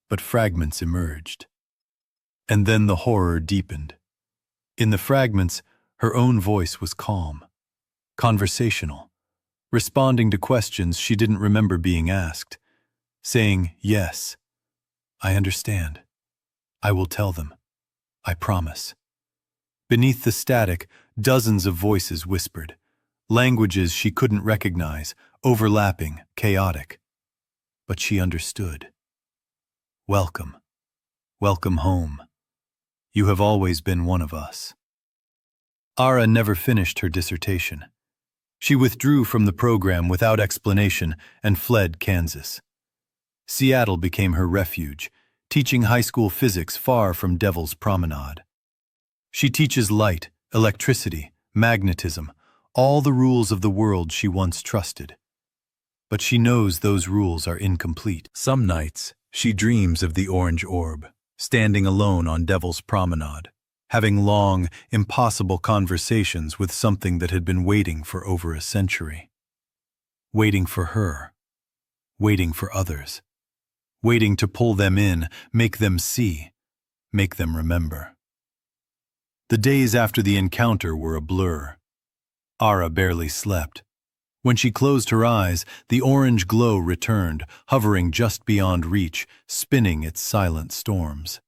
but fragments emerged. And then the horror deepened. In the fragments, her own voice was calm, conversational, responding to questions she didn't remember being asked, saying, "Yes, I understand. I will tell them. I promise." Beneath the static, dozens of voices whispered, languages she couldn't recognize, overlapping, chaotic. But she understood. "Welcome. Welcome home. You have always been one of us." Ara never finished her dissertation. She withdrew from the program without explanation and fled Kansas. Seattle became her refuge, teaching high school physics far from Devil's Promenade. She teaches light, electricity, magnetism, all the rules of the world she once trusted. But she knows those rules are incomplete. Some nights, she dreams of the orange orb, standing alone on Devil's Promenade, having long, impossible conversations with something that had been waiting for over a century. Waiting for her. Waiting for others. Waiting to pull them in, make them see, make them remember. The days after the encounter were a blur. Ara barely slept. When she closed her eyes, the orange glow returned, hovering just beyond reach, spinning its silent storms.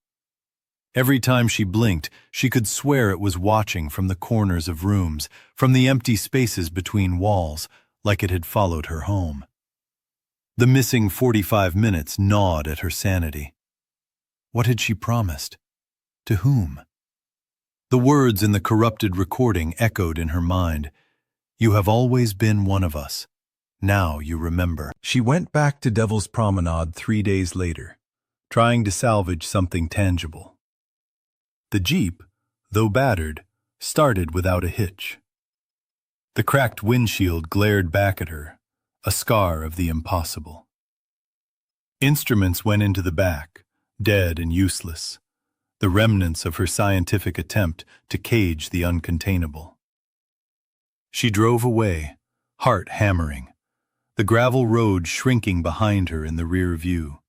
Every time she blinked, she could swear it was watching from the corners of rooms, from the empty spaces between walls, like it had followed her home. The missing 45 minutes gnawed at her sanity. What had she promised? To whom? The words in the corrupted recording echoed in her mind. "You have always been one of us. Now you remember." She went back to Devil's Promenade 3 days later, trying to salvage something tangible. The Jeep, though battered, started without a hitch. The cracked windshield glared back at her, a scar of the impossible. Instruments went into the back, dead and useless, the remnants of her scientific attempt to cage the uncontainable. She drove away, heart hammering, the gravel road shrinking behind her in the rear view.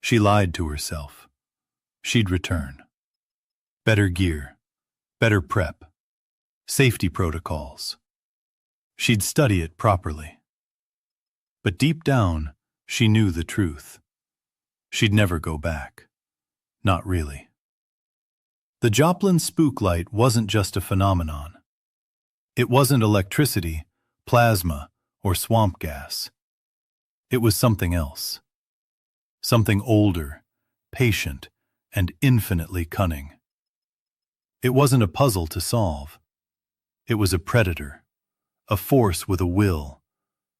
She lied to herself. She'd return. Better gear, better prep, safety protocols. She'd study it properly. But deep down, she knew the truth. She'd never go back. Not really. The Joplin spook light wasn't just a phenomenon. It wasn't electricity, plasma, or swamp gas. It was something else. Something older, patient, and infinitely cunning. It wasn't a puzzle to solve. It was a predator, a force with a will,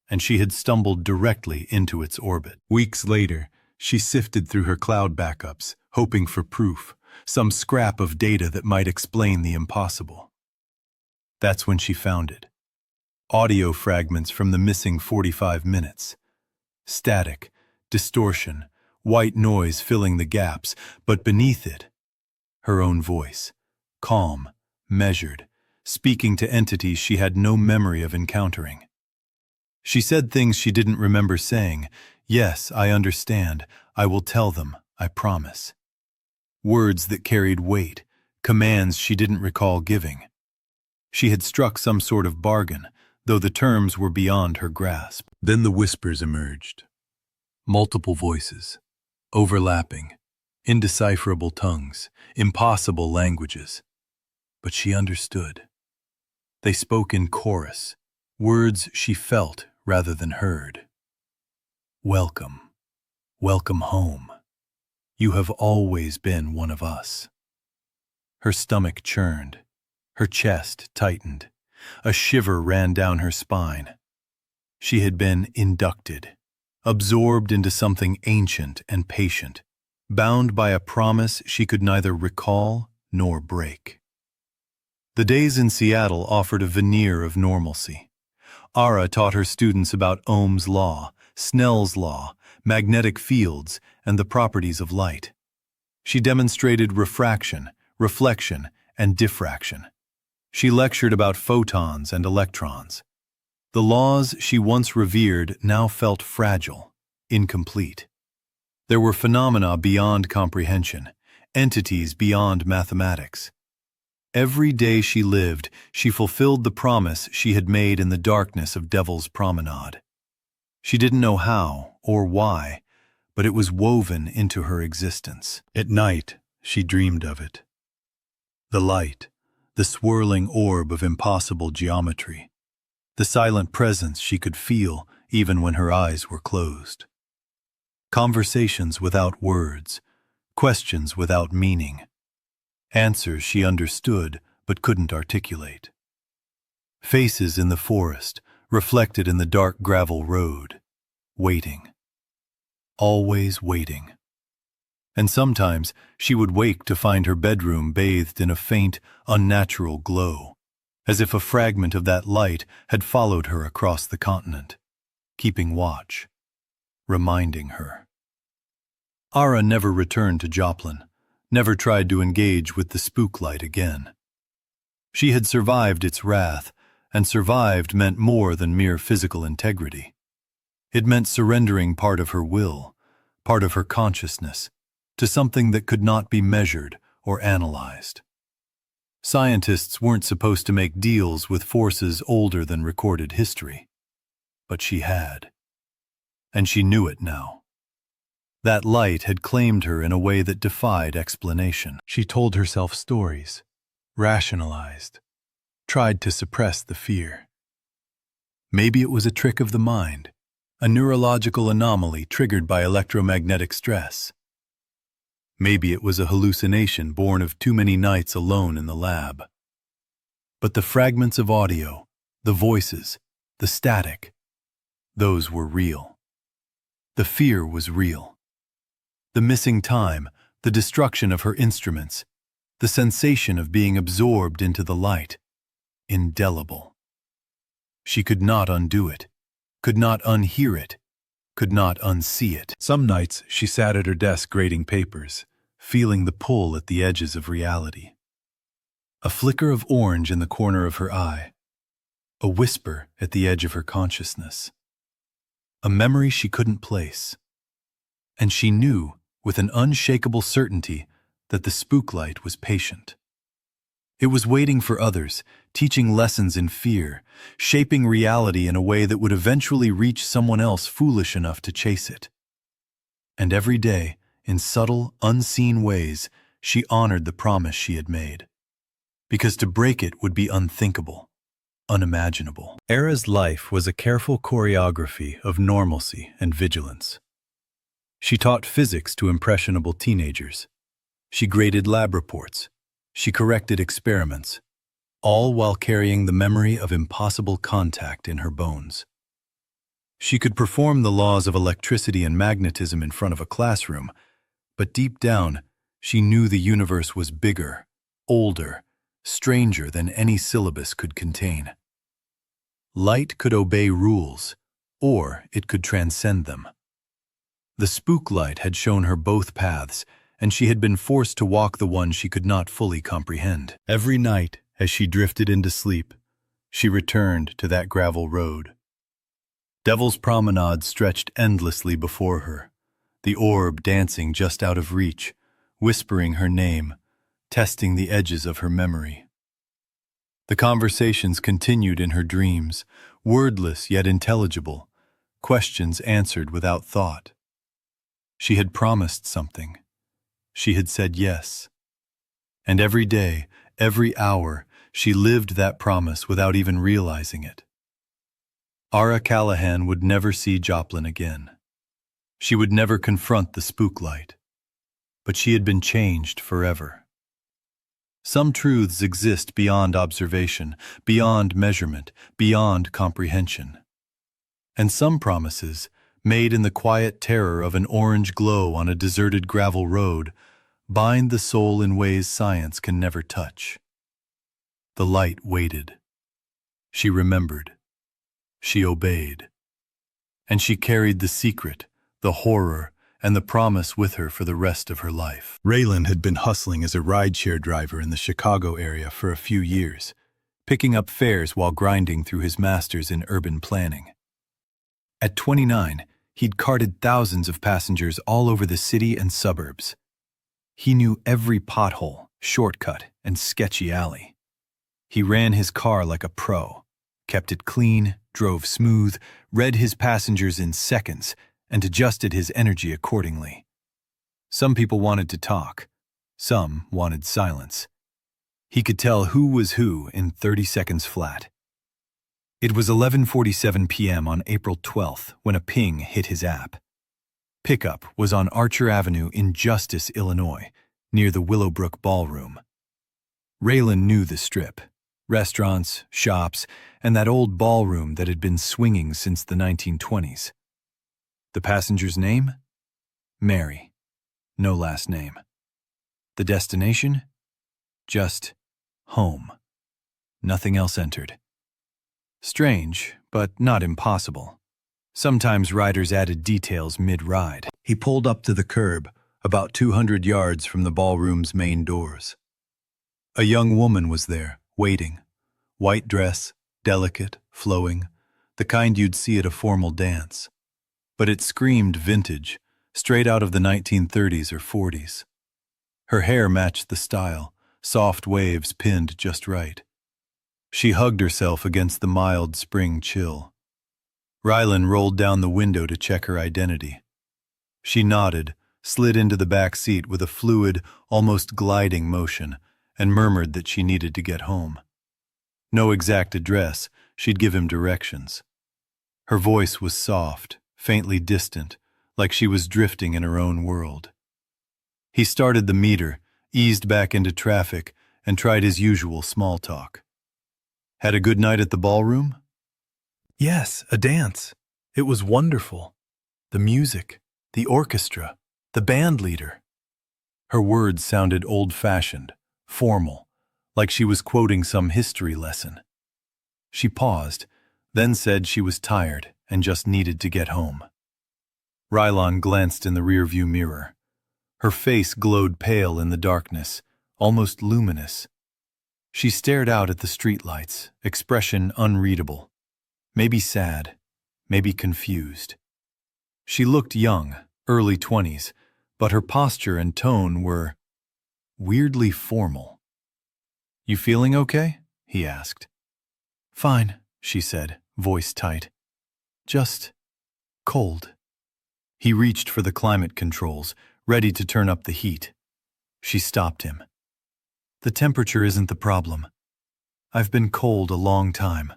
and she had stumbled directly into its orbit. Weeks later, she sifted through her cloud backups, hoping for proof, some scrap of data that might explain the impossible. That's when she found it. Audio fragments from the missing 45 minutes. Static, distortion, white noise filling the gaps, but beneath it, her own voice, calm, measured, speaking to entities she had no memory of encountering. She said things she didn't remember saying. "Yes, I understand. I will tell them. I promise." Words that carried weight, commands she didn't recall giving. She had struck some sort of bargain, though the terms were beyond her grasp. Then the whispers emerged. Multiple voices, overlapping, indecipherable tongues, impossible languages. But she understood. They spoke in chorus, words she felt rather than heard. "Welcome. Welcome home. You have always been one of us." Her stomach churned. Her chest tightened. A shiver ran down her spine. She had been inducted, absorbed into something ancient and patient, bound by a promise she could neither recall nor break. The days in Seattle offered a veneer of normalcy. Ara taught her students about Ohm's law, Snell's law, magnetic fields, and the properties of light. She demonstrated refraction, reflection, and diffraction. She lectured about photons and electrons. The laws she once revered now felt fragile, incomplete. There were phenomena beyond comprehension, entities beyond mathematics. Every day she lived, she fulfilled the promise she had made in the darkness of Devil's Promenade. She didn't know how or why, but it was woven into her existence. At night, she dreamed of it. The light, the swirling orb of impossible geometry, the silent presence she could feel even when her eyes were closed. Conversations without words, questions without meaning, answers she understood but couldn't articulate. Faces in the forest, reflected in the dark gravel road, waiting. Always waiting. And sometimes she would wake to find her bedroom bathed in a faint, unnatural glow, as if a fragment of that light had followed her across the continent, keeping watch, reminding her. Ara never returned to Joplin, never tried to engage with the spook light again. She had survived its wrath, and survived meant more than mere physical integrity. It meant surrendering part of her will, part of her consciousness, to something that could not be measured or analyzed. Scientists weren't supposed to make deals with forces older than recorded history, but she had. And she knew it now. That light had claimed her in a way that defied explanation. She told herself stories, rationalized, tried to suppress the fear. Maybe it was a trick of the mind, a neurological anomaly triggered by electromagnetic stress. Maybe it was a hallucination born of too many nights alone in the lab. But the fragments of audio, the voices, the static, those were real. The fear was real. The missing time, the destruction of her instruments, the sensation of being absorbed into the light, indelible. She could not undo it, could not unhear it, could not unsee it. Some nights she sat at her desk grading papers, feeling the pull at the edges of reality. A flicker of orange in the corner of her eye, a whisper at the edge of her consciousness. A memory she couldn't place. And she knew, with an unshakable certainty, that the spooklight was patient. It was waiting for others, teaching lessons in fear, shaping reality in a way that would eventually reach someone else foolish enough to chase it. And every day, in subtle, unseen ways, she honored the promise she had made. Because to break it would be unthinkable, unimaginable. Ara's life was a careful choreography of normalcy and vigilance. She taught physics to impressionable teenagers. She graded lab reports. She corrected experiments, all while carrying the memory of impossible contact in her bones. She could perform the laws of electricity and magnetism in front of a classroom, but deep down, she knew the universe was bigger, older, stranger than any syllabus could contain. Light could obey rules, or it could transcend them. The spook light had shown her both paths, and she had been forced to walk the one she could not fully comprehend. Every night, as she drifted into sleep, she returned to that gravel road. Devil's Promenade stretched endlessly before her, the orb dancing just out of reach, whispering her name, testing the edges of her memory. The conversations continued in her dreams, wordless yet intelligible, questions answered without thought. She had promised something. She had said yes. And every day, every hour, she lived that promise without even realizing it. Ara Callahan would never see Joplin again. She would never confront the spook light. But she had been changed forever. Some truths exist beyond observation, beyond measurement, beyond comprehension. And some promises, made in the quiet terror of an orange glow on a deserted gravel road, bind the soul in ways science can never touch. The light waited. She remembered. She obeyed. And she carried the secret, the horror, and the promise with her for the rest of her life. Raylan had been hustling as a rideshare driver in the Chicago area for a few years, picking up fares while grinding through his master's in urban planning. At 29, He'd carted thousands of passengers all over the city and suburbs. He knew every pothole, shortcut, and sketchy alley. He ran his car like a pro, kept it clean, drove smooth, read his passengers in seconds, and adjusted his energy accordingly. Some people wanted to talk. Some wanted silence. He could tell who was who in 30 seconds flat. It was 11:47 p.m. on April 12th when a ping hit his app. Pickup was on Archer Avenue in Justice, Illinois, near the Willowbrook Ballroom. Raylan knew the strip. Restaurants, shops, and that old ballroom that had been swinging since the 1920s. The passenger's name? Mary. No last name. The destination? Just home. Nothing else entered. Strange, but not impossible. Sometimes riders added details mid-ride. He pulled up to the curb, about 200 yards from the ballroom's main doors. A young woman was there, waiting. White dress, delicate, flowing, the kind you'd see at a formal dance. But it screamed vintage, straight out of the 1930s or 40s. Her hair matched the style, soft waves pinned just right. She hugged herself against the mild spring chill. Rylan rolled down the window to check her identity. She nodded, slid into the back seat with a fluid, almost gliding motion, and murmured that she needed to get home. No exact address, she'd give him directions. Her voice was soft, faintly distant, like she was drifting in her own world. He started the meter, eased back into traffic, and tried his usual small talk. Had a good night at the ballroom? Yes, a dance. It was wonderful. The music, the orchestra, the band leader. Her words sounded old-fashioned, formal, like she was quoting some history lesson. She paused, then said she was tired and just needed to get home. Rylan glanced in the rearview mirror. Her face glowed pale in the darkness, almost luminous. She stared out at the streetlights, expression unreadable. Maybe sad, maybe confused. She looked young, early 20s, but her posture and tone were weirdly formal. "You feeling okay?" he asked. "Fine," she said, voice tight. "Just cold." He reached for the climate controls, ready to turn up the heat. She stopped him. "The temperature isn't the problem. I've been cold a long time."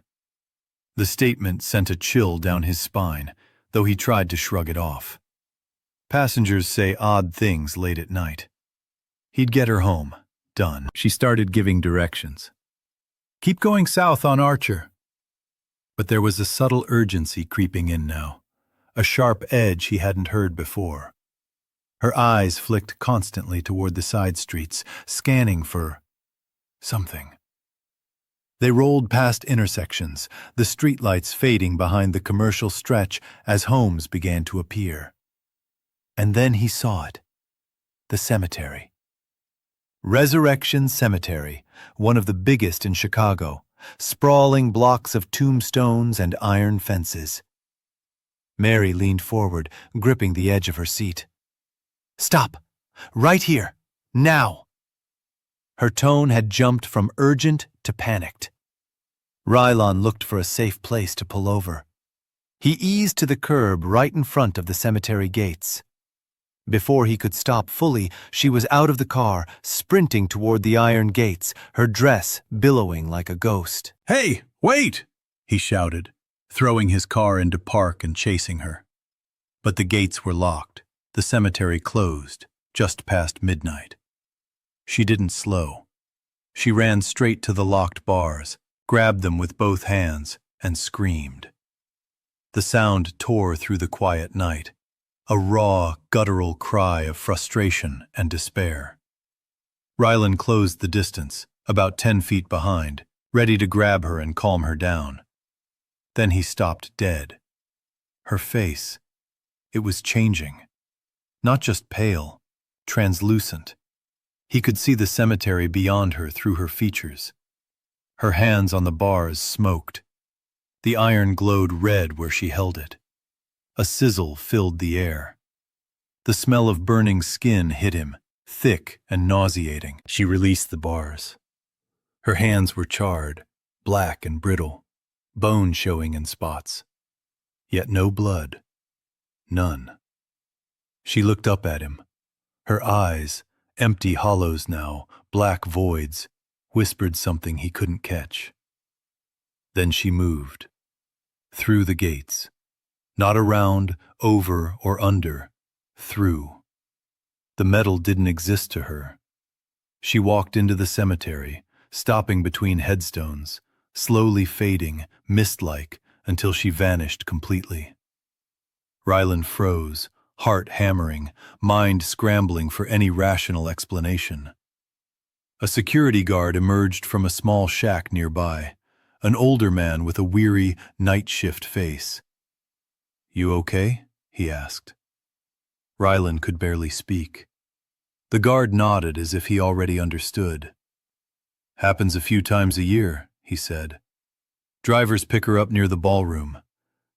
The statement sent a chill down his spine, though he tried to shrug it off. Passengers say odd things late at night. He'd get her home. Done. She started giving directions. "Keep going south on Archer." But there was a subtle urgency creeping in now, a sharp edge he hadn't heard before. Her eyes flicked constantly toward the side streets, scanning for something. They rolled past intersections, the streetlights fading behind the commercial stretch as homes began to appear. And then he saw it. The cemetery. Resurrection Cemetery, one of the biggest in Chicago, sprawling blocks of tombstones and iron fences. Mary leaned forward, gripping the edge of her seat. "Stop! Right here! Now!" Her tone had jumped from urgent to panicked. Rylan looked for a safe place to pull over. He eased to the curb right in front of the cemetery gates. Before he could stop fully, she was out of the car, sprinting toward the iron gates, her dress billowing like a ghost. "Hey, wait!" he shouted, throwing his car into park and chasing her. But the gates were locked, the cemetery closed, just past midnight. She didn't slow. She ran straight to the locked bars, grabbed them with both hands, and screamed. The sound tore through the quiet night, a raw, guttural cry of frustration and despair. Rylan closed the distance, about 10 feet behind, ready to grab her and calm her down. Then he stopped dead. Her face, it was changing. Not just pale, translucent. He could see the cemetery beyond her through her features. Her hands on the bars smoked. The iron glowed red where she held it. A sizzle filled the air. The smell of burning skin hit him, thick and nauseating. She released the bars. Her hands were charred, black and brittle, bone showing in spots. Yet no blood. None. She looked up at him. Her eyes, empty hollows now, black voids, whispered something he couldn't catch. Then she moved. Through the gates. Not around, over, or under. Through. The metal didn't exist to her. She walked into the cemetery, stopping between headstones, slowly fading, mist-like, until she vanished completely. Ryland froze, heart hammering, mind scrambling for any rational explanation. A security guard emerged from a small shack nearby, an older man with a weary, night shift face. "You okay?" he asked. Ryland could barely speak. The guard nodded as if he already understood. "Happens a few times a year," he said. "Drivers pick her up near the ballroom.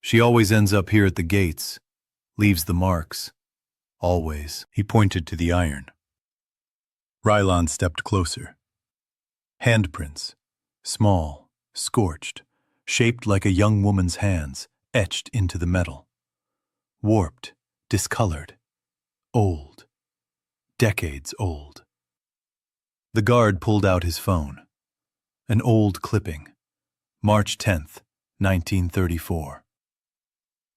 She always ends up here at the gates. Leaves the marks. Always." He pointed to the iron. Ryland stepped closer. Handprints. Small, scorched, shaped like a young woman's hands, etched into the metal. Warped, discolored, old. Decades old. The guard pulled out his phone. An old clipping. March 10th, 1934.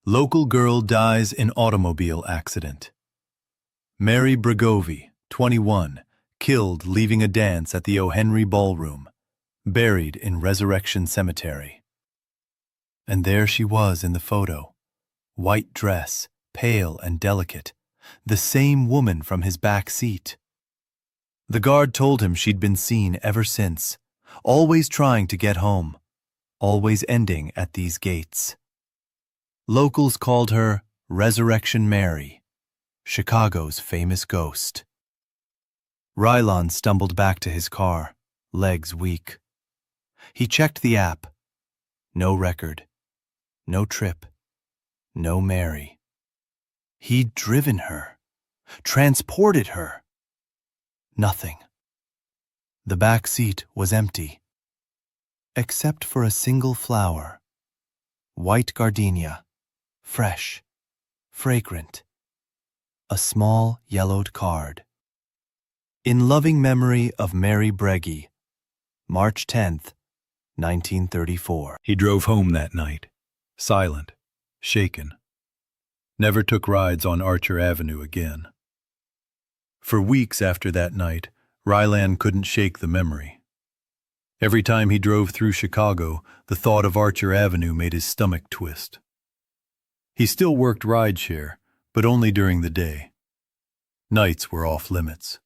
Local girl dies in automobile accident. Mary Bregovi, 21, killed leaving a dance at the O'Henry Ballroom, buried in Resurrection Cemetery. And there she was in the photo. White dress, pale and delicate. The same woman from his back seat. The guard told him she'd been seen ever since, always trying to get home, always ending at these gates. Locals called her Resurrection Mary, Chicago's famous ghost. Ryland stumbled back to his car, legs weak. He checked the app. No record. No trip. No Mary. He'd driven her. Transported her. Nothing. The back seat was empty. Except for a single flower. White gardenia. Fresh. Fragrant. A small yellowed card. In loving memory of Mary Breggy, March 10th, 1934. He drove home that night, silent, shaken. Never took rides on Archer Avenue again. For weeks after that night, Ryland couldn't shake the memory. Every time he drove through Chicago, the thought of Archer Avenue made his stomach twist. He still worked rideshare, but only during the day. Nights were off limits.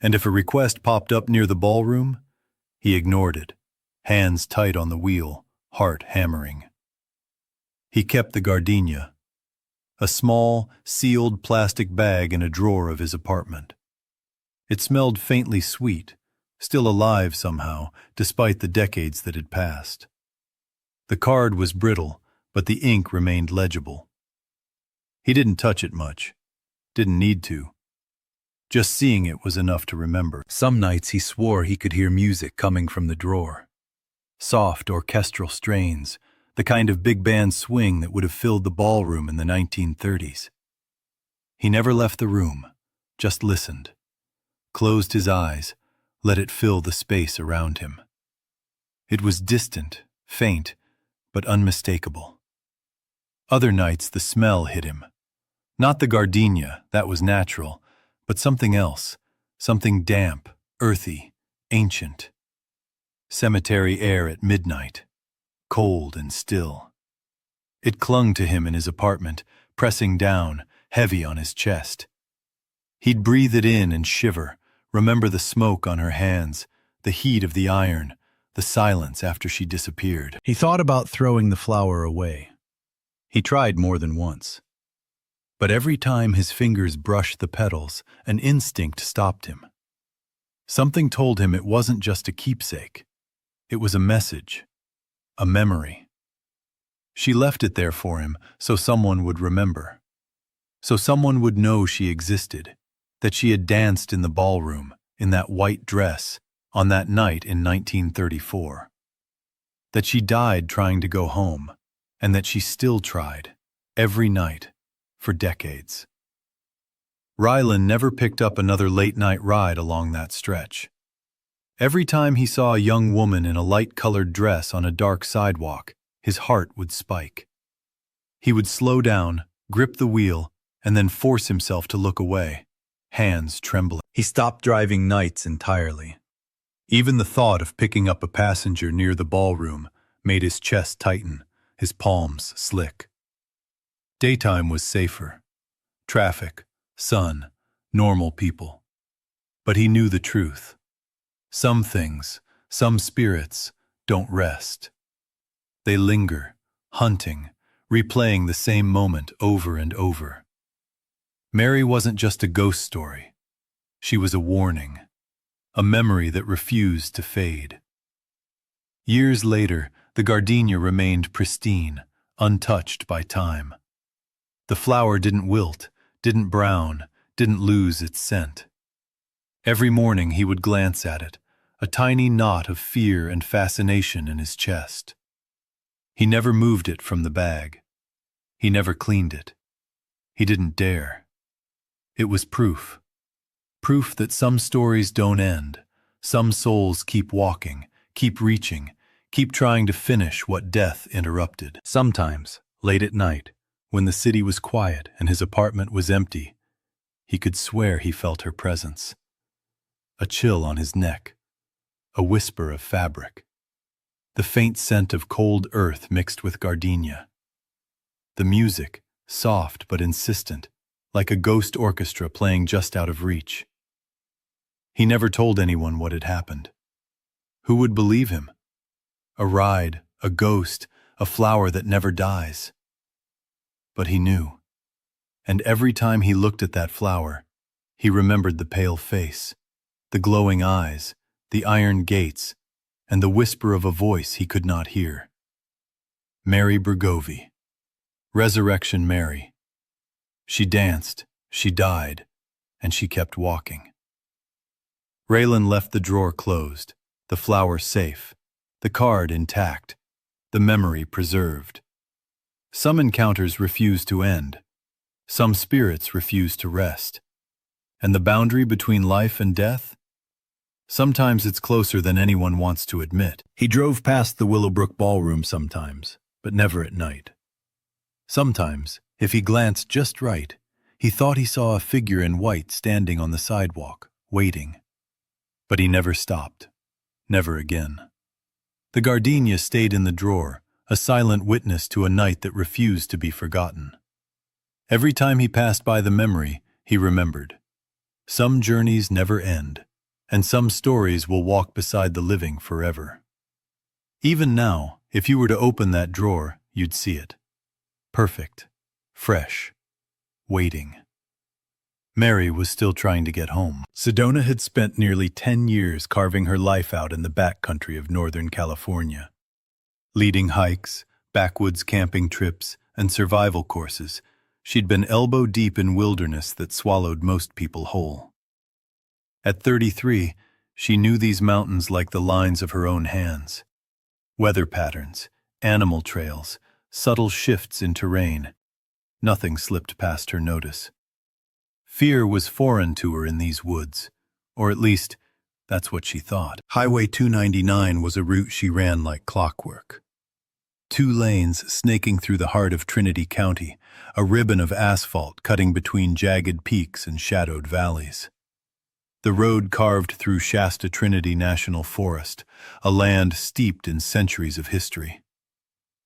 And if a request popped up near the ballroom, he ignored it, hands tight on the wheel, heart hammering. He kept the gardenia, a small, sealed plastic bag in a drawer of his apartment. It smelled faintly sweet, still alive somehow, despite the decades that had passed. The card was brittle, but the ink remained legible. He didn't touch it much, didn't need to. Just seeing it was enough to remember. Some nights he swore he could hear music coming from the drawer. Soft orchestral strains, the kind of big band swing that would have filled the ballroom in the 1930s. He never left the room, just listened. Closed his eyes, let it fill the space around him. It was distant, faint, but unmistakable. Other nights the smell hit him. Not the gardenia, that was natural, but something else, something damp, earthy, ancient. Cemetery air at midnight, cold and still. It clung to him in his apartment, pressing down, heavy on his chest. He'd breathe it in and shiver, remember the smoke on her hands, the heat of the iron, the silence after she disappeared. He thought about throwing the flower away. He tried more than once. But every time his fingers brushed the petals, an instinct stopped him. Something told him it wasn't just a keepsake. It was a message, a memory. She left it there for him so someone would remember. So someone would know she existed, that she had danced in the ballroom, in that white dress, on that night in 1934. That she died trying to go home, and that she still tried, every night, for decades. Rylan never picked up another late-night ride along that stretch. Every time he saw a young woman in a light-colored dress on a dark sidewalk, his heart would spike. He would slow down, grip the wheel, and then force himself to look away, hands trembling. He stopped driving nights entirely. Even the thought of picking up a passenger near the ballroom made his chest tighten, his palms slick. Daytime was safer. Traffic, sun, normal people. But he knew the truth. Some things, some spirits, don't rest. They linger, hunting, replaying the same moment over and over. Mary wasn't just a ghost story. She was a warning, a memory that refused to fade. Years later, the gardenia remained pristine, untouched by time. The flower didn't wilt, didn't brown, didn't lose its scent. Every morning he would glance at it, a tiny knot of fear and fascination in his chest. He never moved it from the bag. He never cleaned it. He didn't dare. It was proof. Proof that some stories don't end. Some souls keep walking, keep reaching, keep trying to finish what death interrupted. Sometimes, late at night, when the city was quiet and his apartment was empty, he could swear he felt her presence. A chill on his neck, a whisper of fabric, the faint scent of cold earth mixed with gardenia. The music, soft but insistent, like a ghost orchestra playing just out of reach. He never told anyone what had happened. Who would believe him? A ride, a ghost, a flower that never dies. But he knew. And every time he looked at that flower, he remembered the pale face, the glowing eyes, the iron gates, and the whisper of a voice he could not hear. Mary Bergovi. Resurrection Mary. She danced, she died, and she kept walking. Raylan left the drawer closed, the flower safe, the card intact, the memory preserved. Some encounters refuse to end. Some spirits refuse to rest. And the boundary between life and death? Sometimes it's closer than anyone wants to admit. He drove past the Willowbrook Ballroom sometimes, but never at night. Sometimes, if he glanced just right, he thought he saw a figure in white standing on the sidewalk, waiting. But he never stopped. Never again. The gardenia stayed in the drawer, a silent witness to a night that refused to be forgotten. Every time he passed by the memory, he remembered. Some journeys never end, and some stories will walk beside the living forever. Even now, if you were to open that drawer, you'd see it. Perfect, fresh, waiting. Mary was still trying to get home. Sedona had spent nearly 10 years carving her life out in the backcountry of Northern California. Leading hikes, backwoods camping trips, and survival courses, she'd been elbow-deep in wilderness that swallowed most people whole. At 33, she knew these mountains like the lines of her own hands. Weather patterns, animal trails, subtle shifts in terrain. Nothing slipped past her notice. Fear was foreign to her in these woods, or at least, that's what she thought. Highway 299 was a route she ran like clockwork. 2 lanes snaking through the heart of Trinity County, a ribbon of asphalt cutting between jagged peaks and shadowed valleys. The road carved through Shasta Trinity National Forest, a land steeped in centuries of history.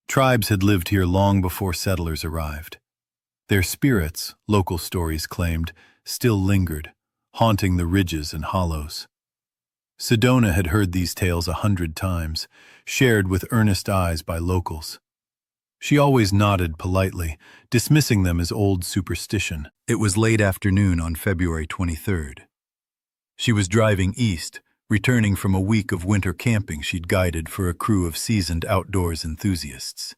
Tribes had lived here long before settlers arrived. Their spirits, local stories claimed, still lingered, haunting the ridges and hollows. Sedona had heard these tales 100 times, shared with earnest eyes by locals. She always nodded politely, dismissing them as old superstition. It was late afternoon on February 23rd. She was driving east, returning from a week of winter camping she'd guided for a crew of seasoned outdoors enthusiasts.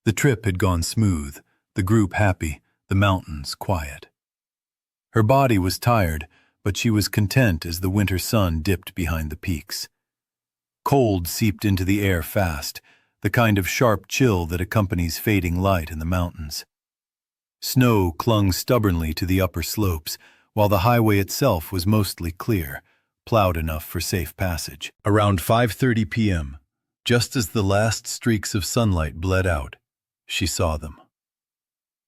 The trip had gone smooth, the group happy, the mountains quiet. Her body was tired, but she was content as the winter sun dipped behind the peaks. Cold seeped into the air fast, the kind of sharp chill that accompanies fading light in the mountains. Snow clung stubbornly to the upper slopes, while the highway itself was mostly clear, plowed enough for safe passage. Around 5:30 p.m., just as the last streaks of sunlight bled out, she saw them.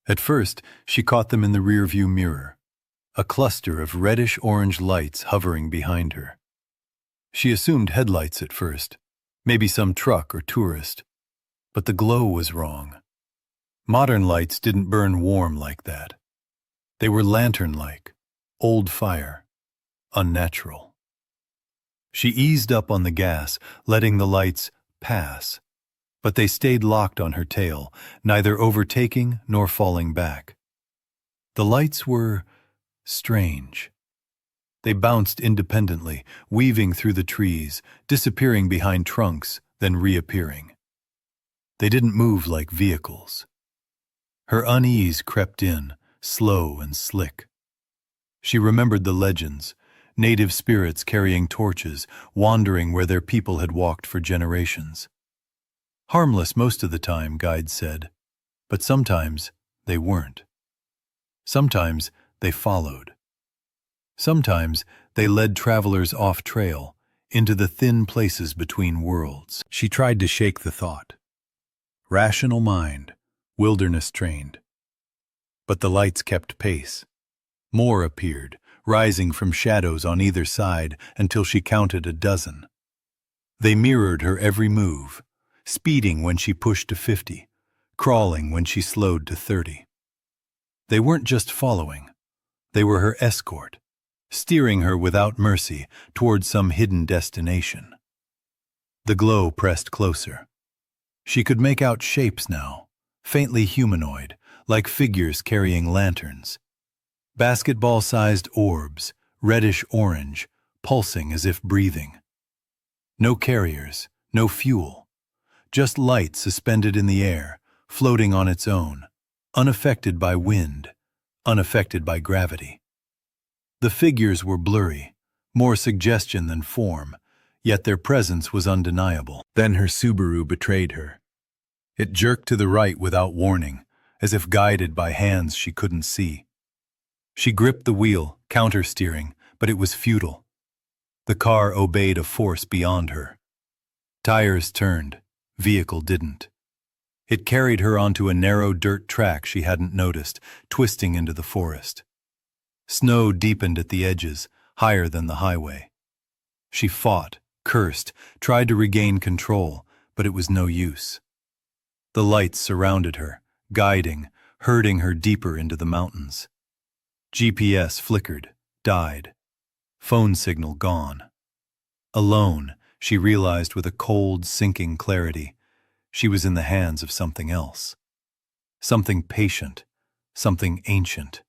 At first, she caught them in the rearview mirror, a cluster of reddish-orange lights hovering behind her. She assumed headlights at first, maybe some truck or tourist, but the glow was wrong. Modern lights didn't burn warm like that. They were lantern-like, old fire, unnatural. She eased up on the gas, letting the lights pass, but they stayed locked on her tail, neither overtaking nor falling back. The lights were strange. They bounced independently, weaving through the trees, disappearing behind trunks, then reappearing. They didn't move like vehicles. Her unease crept in, slow and slick. She remembered the legends, native spirits carrying torches, wandering where their people had walked for generations. Harmless most of the time, guides said, but sometimes they weren't. Sometimes they followed. Sometimes they led travelers off trail, into the thin places between worlds. She tried to shake the thought. Rational mind, wilderness trained. But the lights kept pace. More appeared, rising from shadows on either side until she counted a dozen. They mirrored her every move, speeding when she pushed to 50, crawling when she slowed to 30. They weren't just following. They were her escort, steering her without mercy toward some hidden destination. The glow pressed closer. She could make out shapes now, faintly humanoid, like figures carrying lanterns. Basketball-sized orbs, reddish-orange, pulsing as if breathing. No carriers, no fuel, just light suspended in the air, floating on its own, unaffected by wind, unaffected by gravity. The figures were blurry, more suggestion than form, yet their presence was undeniable. Then her Subaru betrayed her. It jerked to the right without warning, as if guided by hands she couldn't see. She gripped the wheel, counter-steering, but it was futile. The car obeyed a force beyond her. Tires turned, vehicle didn't. It carried her onto a narrow dirt track she hadn't noticed, twisting into the forest. Snow deepened at the edges, higher than the highway. She fought, cursed, tried to regain control, but it was no use. The lights surrounded her, guiding, herding her deeper into the mountains. GPS flickered, died. Phone signal gone. Alone, she realized with a cold, sinking clarity, she was in the hands of something else. Something patient, something ancient.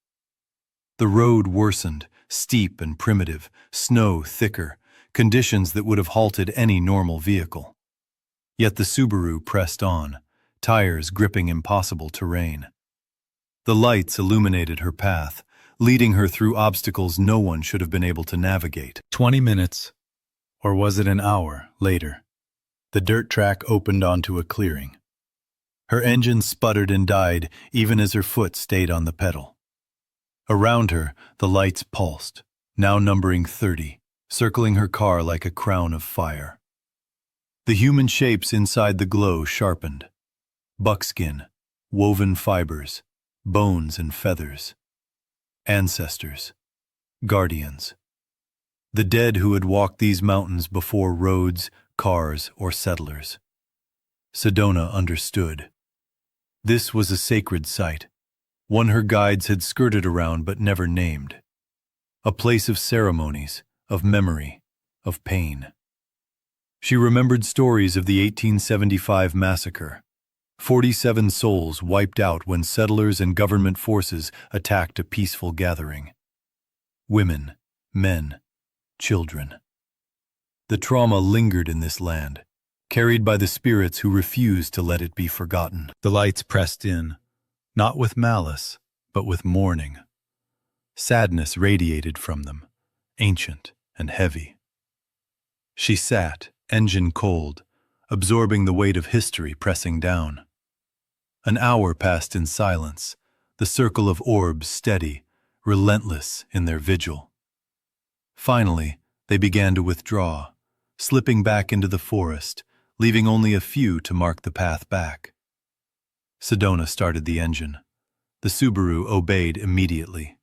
The road worsened, steep and primitive, snow thicker, conditions that would have halted any normal vehicle. Yet the Subaru pressed on, tires gripping impossible terrain. The lights illuminated her path, leading her through obstacles no one should have been able to navigate. 20 minutes, or was it an hour, later, the dirt track opened onto a clearing. Her engine sputtered and died even as her foot stayed on the pedal. Around her, the lights pulsed, now numbering 30, circling her car like a crown of fire. The human shapes inside the glow sharpened. Buckskin, woven fibers, bones and feathers. Ancestors, guardians. The dead who had walked these mountains before roads, cars, or settlers. Sedona understood. This was a sacred site, one her guides had skirted around but never named. A place of ceremonies, of memory, of pain. She remembered stories of the 1875 massacre. 47 souls wiped out when settlers and government forces attacked a peaceful gathering. Women, men, children. The trauma lingered in this land, carried by the spirits who refused to let it be forgotten. The lights pressed in, not with malice, but with mourning. Sadness radiated from them, ancient and heavy. She sat, engine cold, absorbing the weight of history pressing down. An hour passed in silence, the circle of orbs steady, relentless in their vigil. Finally, they began to withdraw, slipping back into the forest, leaving only a few to mark the path back. Sedona started the engine. The Subaru obeyed immediately.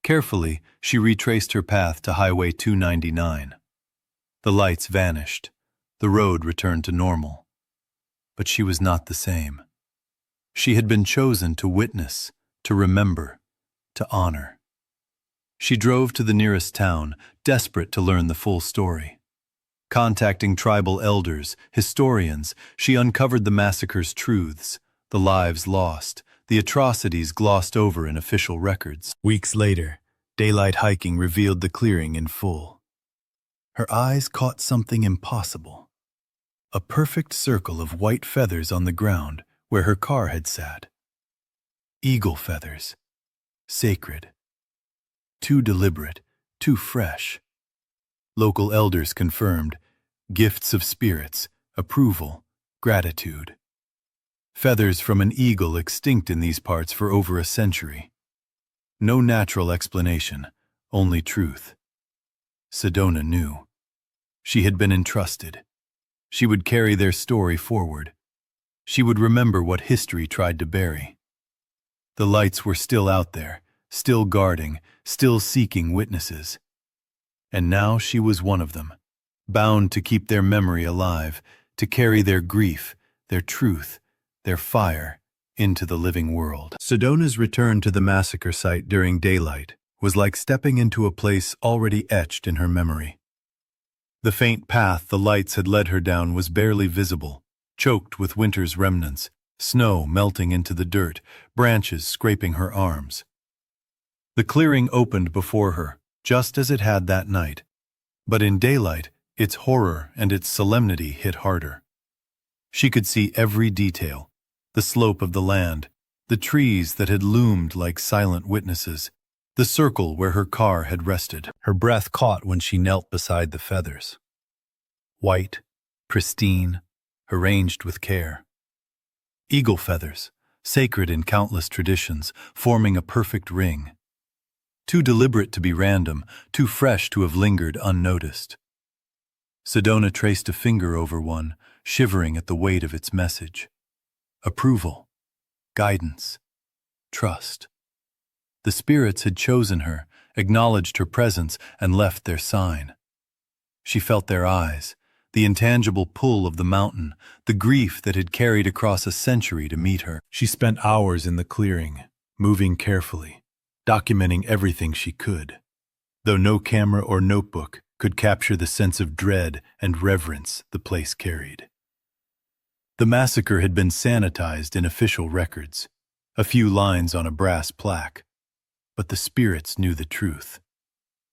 Carefully, she retraced her path to Highway 299. The lights vanished. The road returned to normal. But she was not the same. She had been chosen to witness, to remember, to honor. She drove to the nearest town, desperate to learn the full story. Contacting tribal elders, historians, she uncovered the massacre's truths, the lives lost, the atrocities glossed over in official records. Weeks later, daylight hiking revealed the clearing in full. Her eyes caught something impossible. A perfect circle of white feathers on the ground where her car had sat. Eagle feathers. Sacred. Too deliberate, too fresh. Local elders confirmed. Gifts of spirits, approval, gratitude. Feathers from an eagle extinct in these parts for over a century. No natural explanation, only truth. Sedona knew. She had been entrusted. She would carry their story forward. She would remember what history tried to bury. The lights were still out there, still guarding, still seeking witnesses. And now she was one of them, bound to keep their memory alive, to carry their grief, their truth, their fire into the living world. Sedona's return to the massacre site during daylight was like stepping into a place already etched in her memory. The faint path the lights had led her down was barely visible, choked with winter's remnants, snow melting into the dirt, branches scraping her arms. The clearing opened before her, just as it had that night. But in daylight, its horror and its solemnity hit harder. She could see every detail, the slope of the land, the trees that had loomed like silent witnesses, the circle where her car had rested. Her breath caught when she knelt beside the feathers. White, pristine, arranged with care. Eagle feathers, sacred in countless traditions, forming a perfect ring. Too deliberate to be random, too fresh to have lingered unnoticed. Sedona traced a finger over one, shivering at the weight of its message. Approval, guidance, trust. The spirits had chosen her, acknowledged her presence, and left their sign. She felt their eyes, the intangible pull of the mountain, the grief that had carried across a century to meet her. She spent hours in the clearing, moving carefully, documenting everything she could, though no camera or notebook could capture the sense of dread and reverence the place carried. The massacre had been sanitized in official records, a few lines on a brass plaque, but the spirits knew the truth.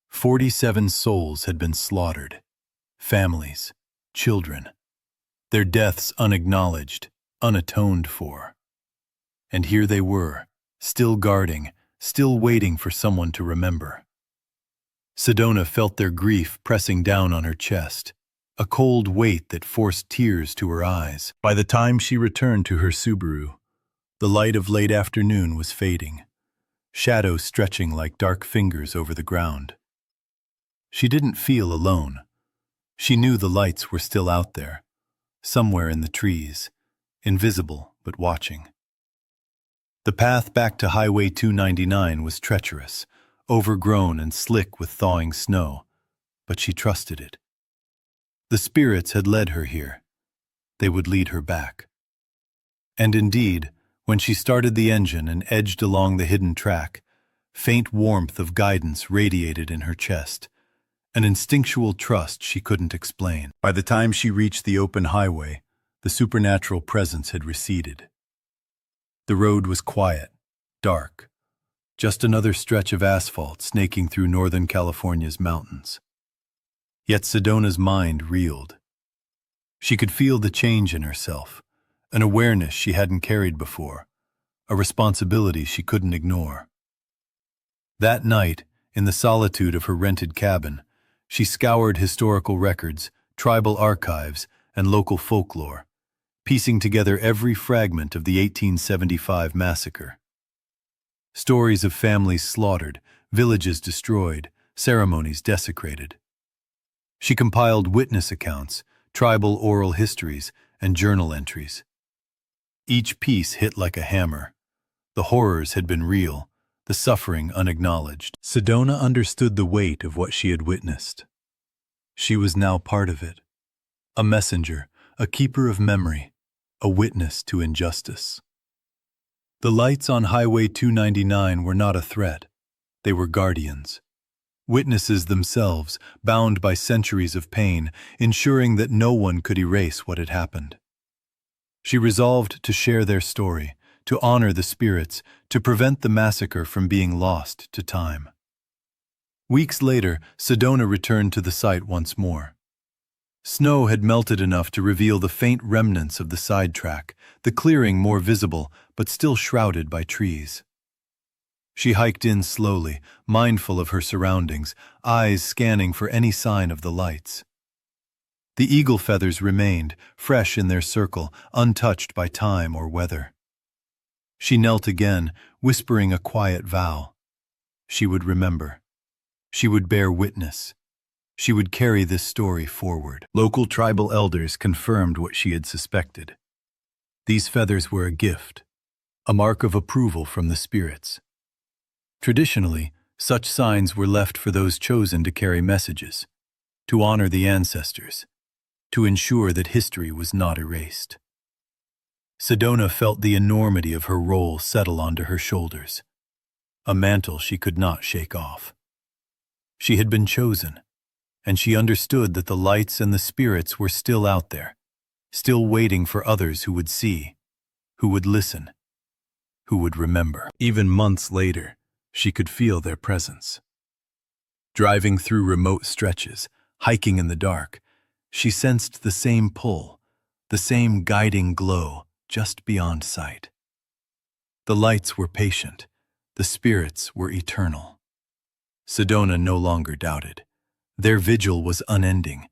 47 souls had been slaughtered, families, children, their deaths unacknowledged, unatoned for. And here they were, still guarding, still waiting for someone to remember. Sedona felt their grief pressing down on her chest, a cold weight that forced tears to her eyes. By the time she returned to her Subaru, the light of late afternoon was fading, shadows stretching like dark fingers over the ground. She didn't feel alone. She knew the lights were still out there, somewhere in the trees, invisible but watching. The path back to Highway 299 was treacherous, overgrown and slick with thawing snow, but she trusted it. The spirits had led her here. They would lead her back. And indeed, when she started the engine and edged along the hidden track, faint warmth of guidance radiated in her chest, an instinctual trust she couldn't explain. By the time she reached the open highway, the supernatural presence had receded. The road was quiet, dark, just another stretch of asphalt snaking through Northern California's mountains. Yet Sedona's mind reeled. She could feel the change in herself, an awareness she hadn't carried before, a responsibility she couldn't ignore. That night, in the solitude of her rented cabin, she scoured historical records, tribal archives, and local folklore, piecing together every fragment of the 1875 massacre. Stories of families slaughtered, villages destroyed, ceremonies desecrated. She compiled witness accounts, tribal oral histories, and journal entries. Each piece hit like a hammer. The horrors had been real, the suffering unacknowledged. Sedona understood the weight of what she had witnessed. She was now part of it. A messenger, a keeper of memory, a witness to injustice. The lights on Highway 299 were not a threat. They were guardians. Witnesses themselves, bound by centuries of pain, ensuring that no one could erase what had happened. She resolved to share their story, to honor the spirits, to prevent the massacre from being lost to time. Weeks later, Sedona returned to the site once more. Snow had melted enough to reveal the faint remnants of the sidetrack, the clearing more visible but still shrouded by trees. She hiked in slowly, mindful of her surroundings, eyes scanning for any sign of the lights. The eagle feathers remained, fresh in their circle, untouched by time or weather. She knelt again, whispering a quiet vow. She would remember. She would bear witness. She would carry this story forward. Local tribal elders confirmed what she had suspected. These feathers were a gift, a mark of approval from the spirits. Traditionally, such signs were left for those chosen to carry messages, to honor the ancestors, to ensure that history was not erased. Sedona felt the enormity of her role settle onto her shoulders, a mantle she could not shake off. She had been chosen, and she understood that the lights and the spirits were still out there, still waiting for others who would see, who would listen, who would remember. Even months later, she could feel their presence. Driving through remote stretches, hiking in the dark, she sensed the same pull, the same guiding glow just beyond sight. The lights were patient, the spirits were eternal. Sedona no longer doubted. Their vigil was unending,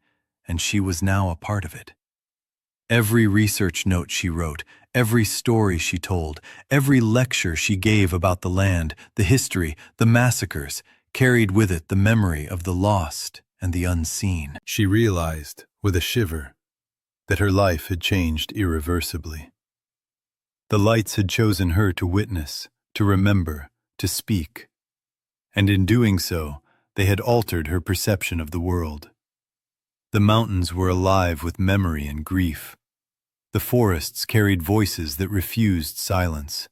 and she was now a part of it. Every research note she wrote, every story she told, every lecture she gave about the land, the history, the massacres, carried with it the memory of the lost and the unseen. She realized, with a shiver, that her life had changed irreversibly. The lights had chosen her to witness, to remember, to speak. And in doing so, they had altered her perception of the world. The mountains were alive with memory and grief. The forests carried voices that refused silence.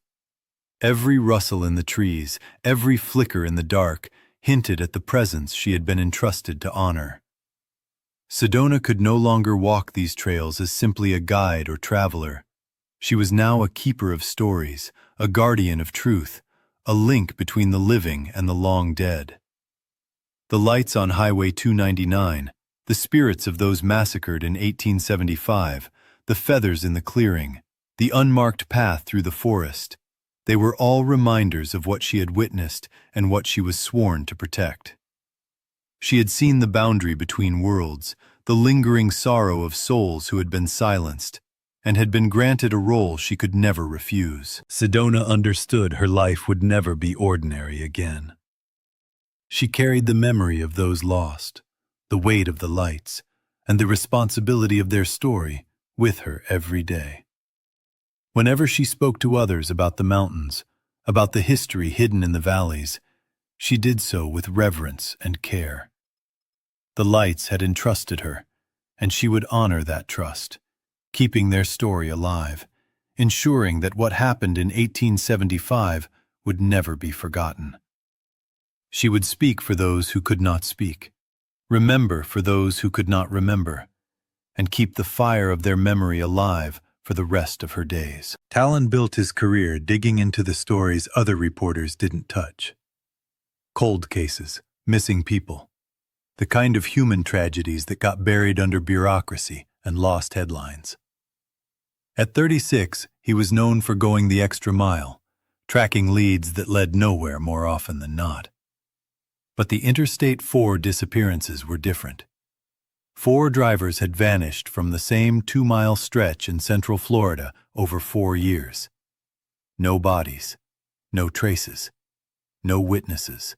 Every rustle in the trees, every flicker in the dark, hinted at the presence she had been entrusted to honor. Sedona could no longer walk these trails as simply a guide or traveler. She was now a keeper of stories, a guardian of truth, a link between the living and the long dead. The lights on Highway 299, the spirits of those massacred in 1875, the feathers in the clearing, the unmarked path through the forest, they were all reminders of what she had witnessed and what she was sworn to protect. She had seen the boundary between worlds, the lingering sorrow of souls who had been silenced, and had been granted a role she could never refuse. Sedona understood her life would never be ordinary again. She carried the memory of those lost, the weight of the lights, and the responsibility of their story with her every day. Whenever she spoke to others about the mountains, about the history hidden in the valleys, she did so with reverence and care. The lights had entrusted her, and she would honor that trust, keeping their story alive, ensuring that what happened in 1875 would never be forgotten. She would speak for those who could not speak, remember for those who could not remember, and keep the fire of their memory alive for the rest of her days. Talon built his career digging into the stories other reporters didn't touch. Cold cases, missing people, the kind of human tragedies that got buried under bureaucracy and lost headlines. At 36, he was known for going the extra mile, tracking leads that led nowhere more often than not. But the Interstate 4 disappearances were different. 4 drivers had vanished from the same 2-mile stretch in Central Florida over 4 years. No bodies, no traces, no witnesses.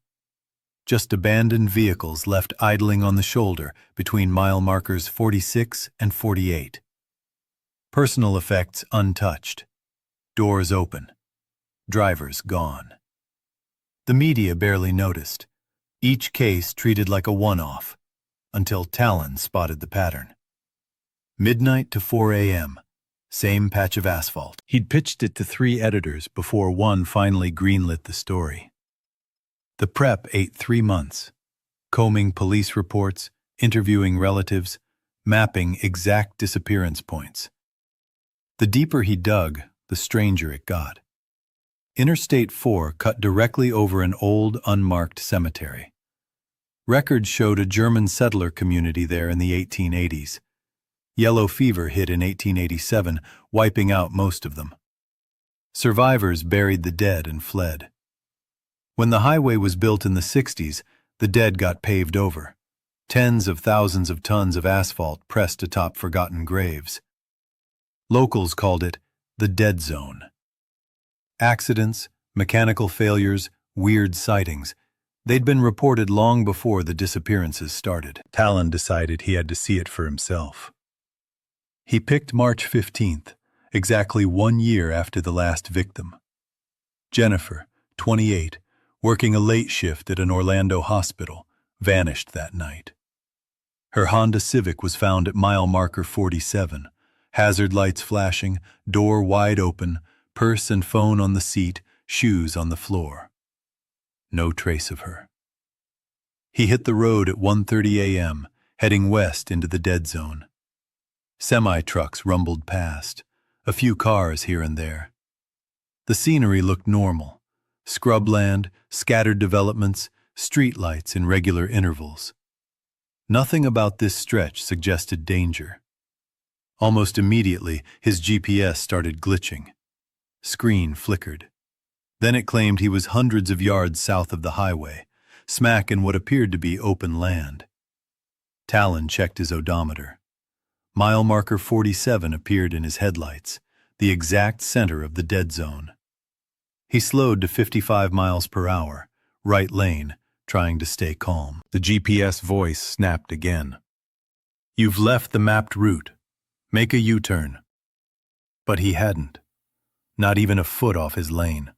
Just abandoned vehicles left idling on the shoulder between mile markers 46 and 48. Personal effects untouched. Doors open. Drivers gone. The media barely noticed. Each case treated like a one-off, until Talon spotted the pattern. Midnight to 4 a.m., same patch of asphalt. He'd pitched it to 3 editors before one finally greenlit the story. The prep ate 3 months, combing police reports, interviewing relatives, mapping exact disappearance points. The deeper he dug, the stranger it got. Interstate 4 cut directly over an old, unmarked cemetery. Records showed a German settler community there in the 1880s. Yellow fever hit in 1887, wiping out most of them. Survivors buried the dead and fled. When the highway was built in the 60s, the dead got paved over. Tens of thousands of tons of asphalt pressed atop forgotten graves. Locals called it the dead zone. Accidents, mechanical failures, weird sightings. They'd been reported long before the disappearances started. Talon decided he had to see it for himself. He picked March 15th, exactly 1 year after the last victim. Jennifer, 28, working a late shift at an Orlando hospital, vanished that night. Her Honda Civic was found at mile marker 47, hazard lights flashing, door wide open, purse and phone on the seat, shoes on the floor. No trace of her. He hit the road at 1:30 a.m., heading west into the dead zone. Semi-trucks rumbled past, a few cars here and there. The scenery looked normal. Scrubland, scattered developments, streetlights in regular intervals. Nothing about this stretch suggested danger. Almost immediately, his GPS started glitching. Screen flickered. Then it claimed he was hundreds of yards south of the highway, smack in what appeared to be open land. Talon checked his odometer. Mile marker 47 appeared in his headlights, the exact center of the dead zone. He slowed to 55 miles per hour, right lane, trying to stay calm. The GPS voice snapped again. "You've left the mapped route. Make a U-turn." But he hadn't. Not even a foot off his lane.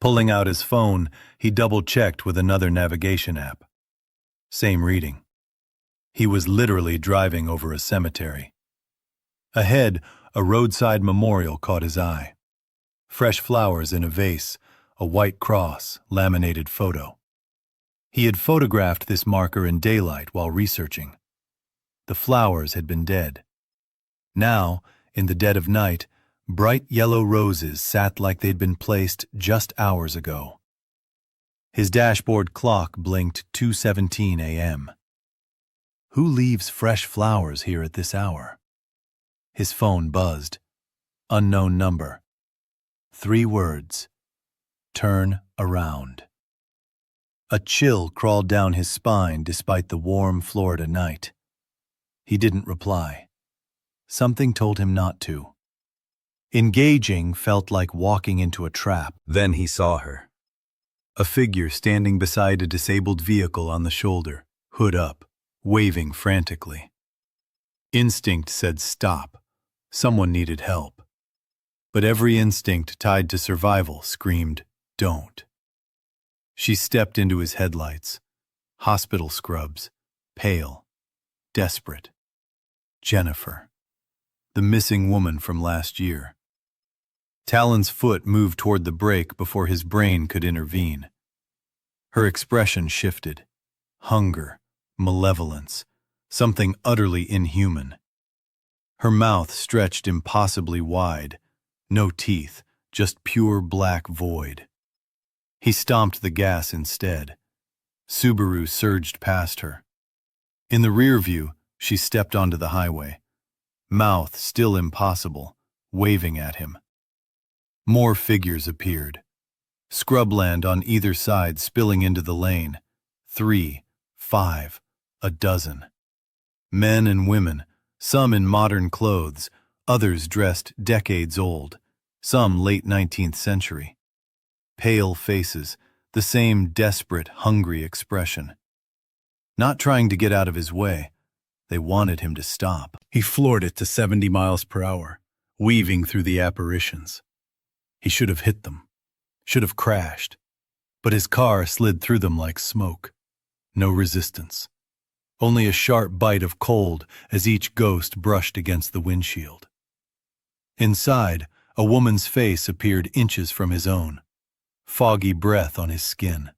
Pulling out his phone, he double-checked with another navigation app. Same reading. He was literally driving over a cemetery. Ahead, a roadside memorial caught his eye. Fresh flowers in a vase, a white cross, laminated photo. He had photographed this marker in daylight while researching. The flowers had been dead. Now, in the dead of night, bright yellow roses sat like they'd been placed just hours ago. His dashboard clock blinked 2:17 a.m. Who leaves fresh flowers here at this hour? His phone buzzed. Unknown number. 3 words. Turn around. A chill crawled down his spine despite the warm Florida night. He didn't reply. Something told him not to. Engaging felt like walking into a trap. Then he saw her. A figure standing beside a disabled vehicle on the shoulder, hood up, waving frantically. Instinct said stop. Someone needed help. But every instinct tied to survival screamed, don't. She stepped into his headlights. Hospital scrubs, pale, desperate. Jennifer, the missing woman from last year. Talon's foot moved toward the brake before his brain could intervene. Her expression shifted. Hunger, malevolence, something utterly inhuman. Her mouth stretched impossibly wide. No teeth, just pure black void. He stomped the gas instead. Subaru surged past her. In the rear view, she stepped onto the highway, mouth still impossible, waving at him. More figures appeared. Scrubland on either side spilling into the lane. 3, 5, a dozen. Men and women, some in modern clothes, others dressed decades old, some late 19th century. Pale faces, the same desperate, hungry expression. Not trying to get out of his way, they wanted him to stop. He floored it to 70 miles per hour, weaving through the apparitions. He should have hit them, should have crashed, but his car slid through them like smoke. No resistance. Only a sharp bite of cold as each ghost brushed against the windshield. Inside, a woman's face appeared inches from his own, foggy breath on his skin.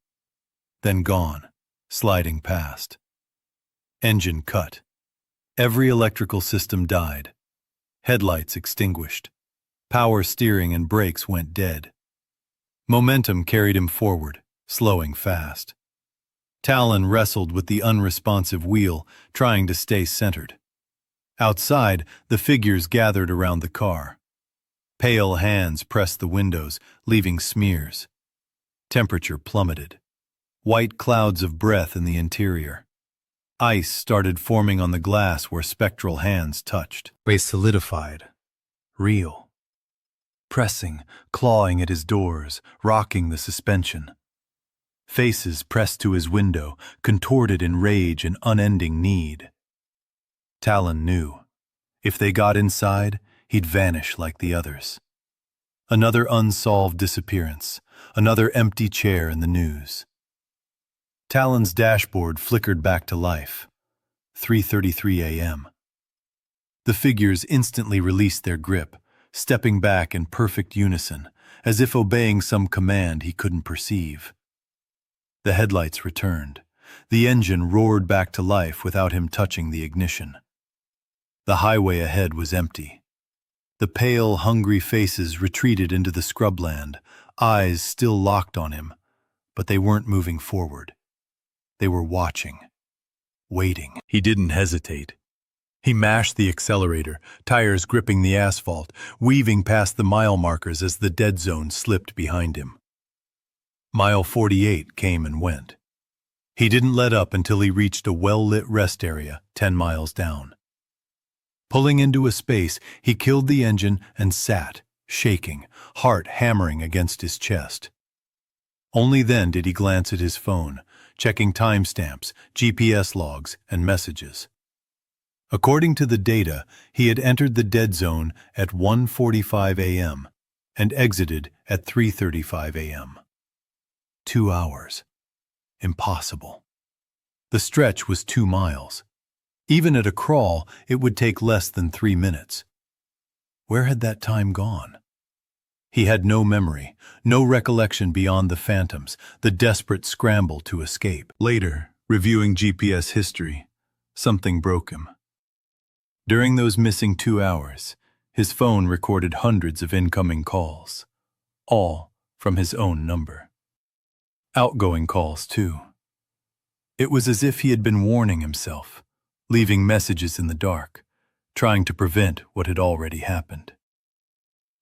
Then gone, sliding past. Engine cut. Every electrical system died. Headlights extinguished. Power steering and brakes went dead. Momentum carried him forward, slowing fast. Talon wrestled with the unresponsive wheel, trying to stay centered. Outside, the figures gathered around the car. Pale hands pressed the windows, leaving smears. Temperature plummeted. White clouds of breath in the interior. Ice started forming on the glass where spectral hands touched. They solidified. Real. Pressing, clawing at his doors, rocking the suspension. Faces pressed to his window, contorted in rage and unending need. Talon knew. If they got inside, he'd vanish like the others. Another unsolved disappearance, another empty chair in the news. Talon's dashboard flickered back to life. 3:33 a.m. The figures instantly released their grip, stepping back in perfect unison, as if obeying some command he couldn't perceive. The headlights returned. The engine roared back to life without him touching the ignition. The highway ahead was empty. The pale, hungry faces retreated into the scrubland, eyes still locked on him, but they weren't moving forward. They were watching, waiting. He didn't hesitate. He mashed the accelerator, tires gripping the asphalt, weaving past the mile markers as the dead zone slipped behind him. Mile 48 came and went. He didn't let up until he reached a well-lit rest area 10 miles down. Pulling into a space, he killed the engine and sat, shaking, heart hammering against his chest. Only then did he glance at his phone, checking timestamps, GPS logs, and messages. According to the data, he had entered the dead zone at 1:45 a.m. and exited at 3:35 a.m. 2 hours. Impossible. The stretch was 2 miles. Even at a crawl, it would take less than 3 minutes. Where had that time gone? He had no memory, no recollection beyond the phantoms, the desperate scramble to escape. Later, reviewing GPS history, something broke him. During those missing 2 hours, his phone recorded hundreds of incoming calls, all from his own number. Outgoing calls, too. It was as if he had been warning himself, leaving messages in the dark, trying to prevent what had already happened.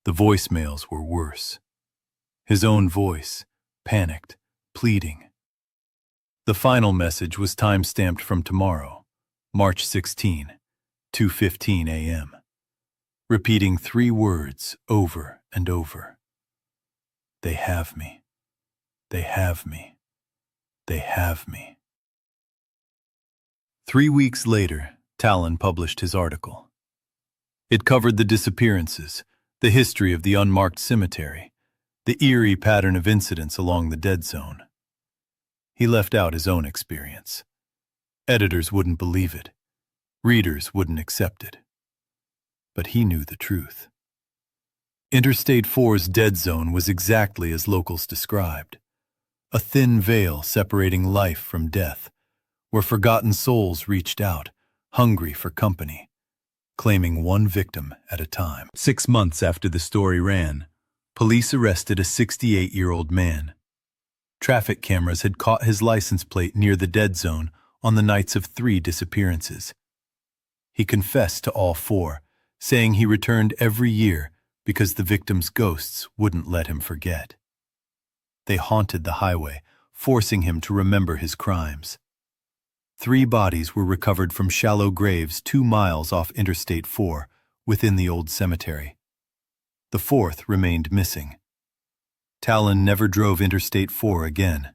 The voicemails were worse. His own voice, panicked, pleading. The final message was time-stamped from tomorrow, March 16, 2:15 a.m., repeating 3 words over and over. They have me. They have me. They have me. 3 weeks later, Talon published his article. It covered the disappearances, the history of the unmarked cemetery, the eerie pattern of incidents along the dead zone. He left out his own experience. Editors wouldn't believe it. Readers wouldn't accept it. But he knew the truth. Interstate 4's dead zone was exactly as locals described. A thin veil separating life from death, where forgotten souls reached out, hungry for company, claiming one victim at a time. 6 months after the story ran, police arrested a 68-year-old man. Traffic cameras had caught his license plate near the dead zone on the nights of 3 disappearances. He confessed to all 4, saying he returned every year because the victims' ghosts wouldn't let him forget. They haunted the highway, forcing him to remember his crimes. 3 bodies were recovered from shallow graves 2 miles off Interstate 4, within the old cemetery. The 4th remained missing. Talon never drove Interstate 4 again.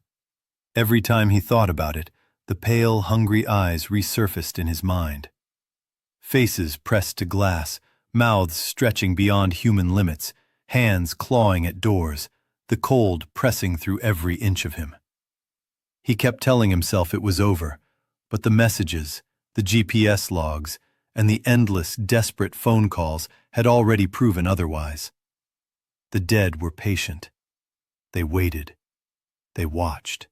Every time he thought about it, the pale, hungry eyes resurfaced in his mind. Faces pressed to glass, mouths stretching beyond human limits, hands clawing at doors, the cold pressing through every inch of him. He kept telling himself it was over, but the messages, the GPS logs, and the endless, desperate phone calls had already proven otherwise. The dead were patient. They waited. They watched.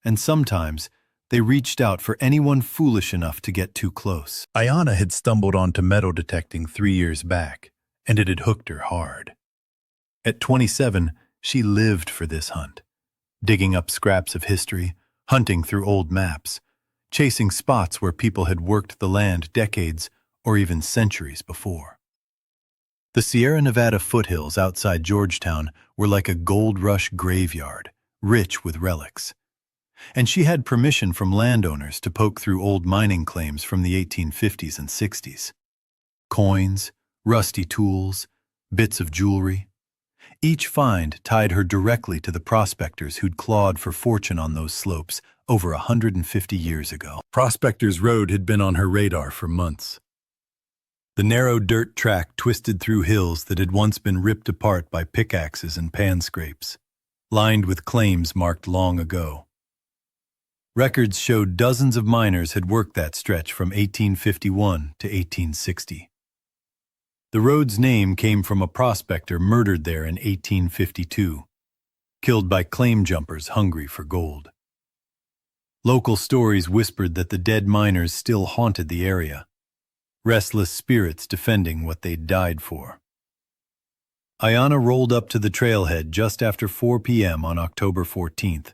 And sometimes they reached out for anyone foolish enough to get too close. Ayana had stumbled onto metal detecting 3 years back, and it had hooked her hard. At 27, she lived for this hunt, digging up scraps of history, hunting through old maps, chasing spots where people had worked the land decades or even centuries before. The Sierra Nevada foothills outside Georgetown were like a gold rush graveyard, rich with relics. And she had permission from landowners to poke through old mining claims from the 1850s and 60s. Coins, rusty tools, bits of jewelry. Each find tied her directly to the prospectors who'd clawed for fortune on those slopes over 150 years ago. Prospectors Road had been on her radar for months. The narrow dirt track twisted through hills that had once been ripped apart by pickaxes and pan scrapes, lined with claims marked long ago. Records showed dozens of miners had worked that stretch from 1851 to 1860. The road's name came from a prospector murdered there in 1852, killed by claim jumpers hungry for gold. Local stories whispered that the dead miners still haunted the area, restless spirits defending what they'd died for. Ayana rolled up to the trailhead just after 4 p.m. on October 14th,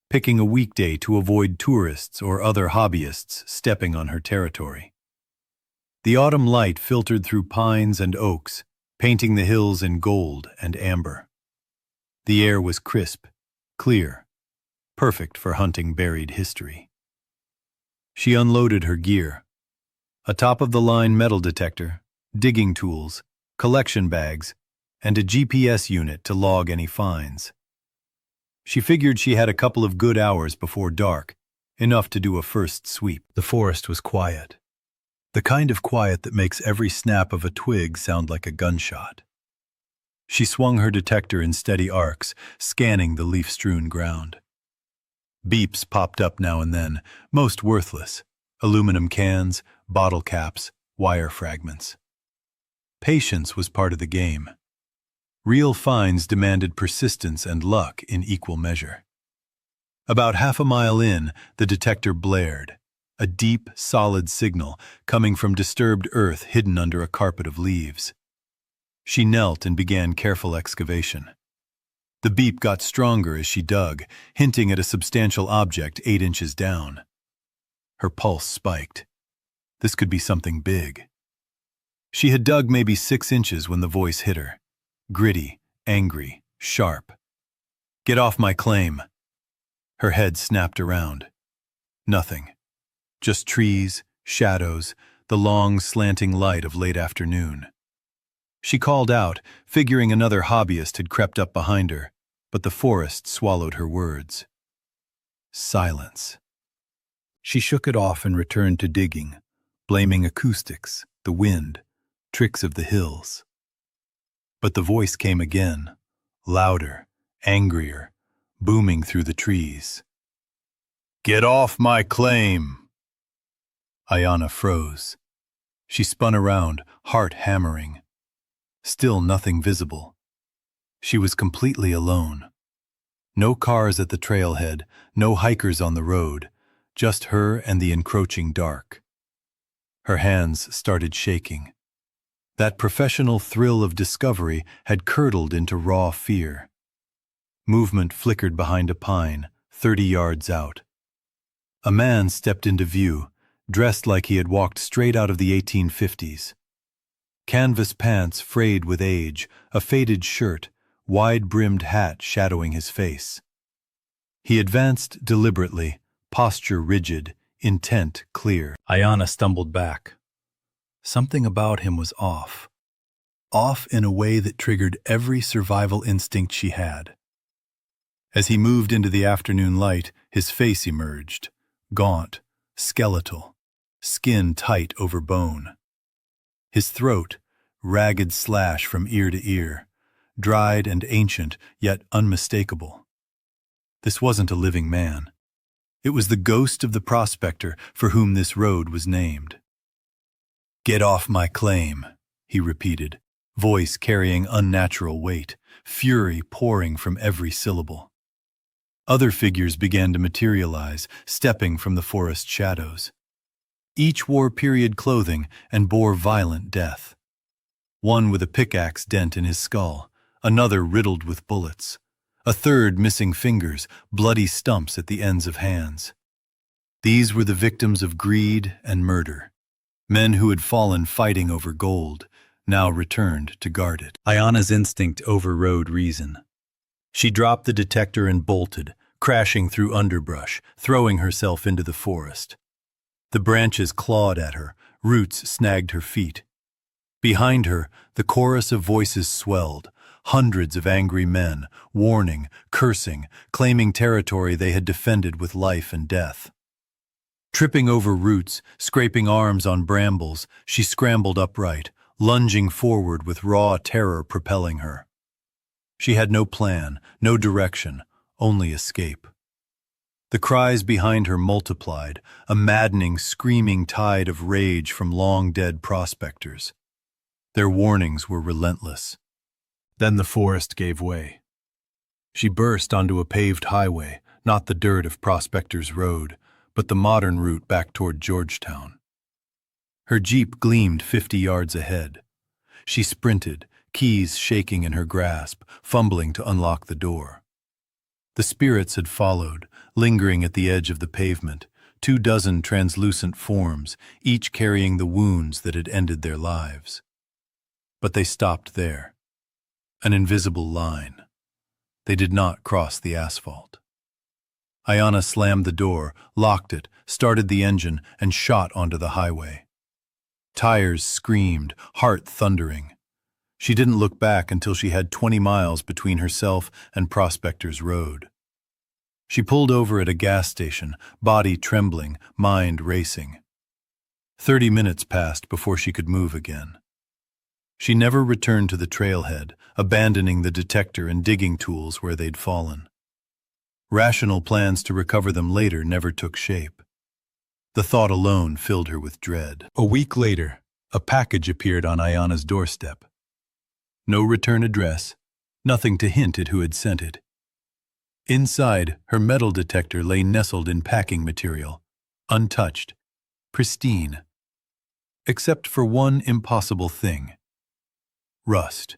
picking a weekday to avoid tourists or other hobbyists stepping on her territory. The autumn light filtered through pines and oaks, painting the hills in gold and amber. The air was crisp, clear, perfect for hunting buried history. She unloaded her gear: a top-of-the-line metal detector, digging tools, collection bags, and a GPS unit to log any finds. She figured she had a couple of good hours before dark, enough to do a first sweep. The forest was quiet. The kind of quiet that makes every snap of a twig sound like a gunshot. She swung her detector in steady arcs, scanning the leaf-strewn ground. Beeps popped up now and then, most worthless: aluminum cans, bottle caps, wire fragments. Patience was part of the game. Real finds demanded persistence and luck in equal measure. About half a mile in, the detector blared, a deep, solid signal coming from disturbed earth hidden under a carpet of leaves. She knelt and began careful excavation. The beep got stronger as she dug, hinting at a substantial object 8 inches down. Her pulse spiked. This could be something big. She had dug maybe 6 inches when the voice hit her. Gritty, angry, sharp. "Get off my claim." Her head snapped around. Nothing. Just trees, shadows, the long, slanting light of late afternoon. She called out, figuring another hobbyist had crept up behind her, but the forest swallowed her words. Silence. She shook it off and returned to digging, blaming acoustics, the wind, tricks of the hills. But the voice came again, louder, angrier, booming through the trees. "Get off my claim!" Ayana froze. She spun around, heart hammering. Still nothing visible. She was completely alone. No cars at the trailhead, no hikers on the road, just her and the encroaching dark. Her hands started shaking. That professional thrill of discovery had curdled into raw fear. Movement flickered behind a pine, 30 yards out. A man stepped into view, dressed like he had walked straight out of the 1850s. canvas pants frayed with age, a faded shirt, wide-brimmed hat shadowing his face. He advanced deliberately, posture rigid, intent clear. Ayana stumbled back. Something about him was off. Off in a way that triggered every survival instinct she had. As he moved into the afternoon light, his face emerged, gaunt, skeletal, skin tight over bone. His throat, ragged slash from ear to ear, dried and ancient, yet unmistakable. This wasn't a living man. It was the ghost of the prospector for whom this road was named. "Get off my claim," he repeated, voice carrying unnatural weight, fury pouring from every syllable. Other figures began to materialize, stepping from the forest shadows. Each wore period clothing and bore violent death. One with a pickaxe dent in his skull, another riddled with bullets, a third missing fingers, bloody stumps at the ends of hands. These were the victims of greed and murder, men who had fallen fighting over gold, now returned to guard it. Ayana's instinct overrode reason. She dropped the detector and bolted, crashing through underbrush, throwing herself into the forest. The branches clawed at her, roots snagged her feet. Behind her, the chorus of voices swelled, hundreds of angry men, warning, cursing, claiming territory they had defended with life and death. Tripping over roots, scraping arms on brambles, she scrambled upright, lunging forward with raw terror propelling her. She had no plan, no direction, only escape. The cries behind her multiplied, a maddening, screaming tide of rage from long-dead prospectors. Their warnings were relentless. Then the forest gave way. She burst onto a paved highway, not the dirt of Prospector's Road, but the modern route back toward Georgetown. Her jeep gleamed 50 yards ahead. She sprinted, keys shaking in her grasp, fumbling to unlock the door. The spirits had followed, lingering at the edge of the pavement, 24 translucent forms, each carrying the wounds that had ended their lives. But they stopped there. An invisible line. They did not cross the asphalt. Ayana slammed the door, locked it, started the engine, and shot onto the highway. Tires screamed, heart thundering. She didn't look back until she had 20 miles between herself and Prospector's Road. She pulled over at a gas station, body trembling, mind racing. 30 minutes passed before she could move again. She never returned to the trailhead, abandoning the detector and digging tools where they'd fallen. Rational plans to recover them later never took shape. The thought alone filled her with dread. A week later, a package appeared on Ayana's doorstep. No return address, nothing to hint at who had sent it. Inside, her metal detector lay nestled in packing material, untouched, pristine. Except for one impossible thing. Rust.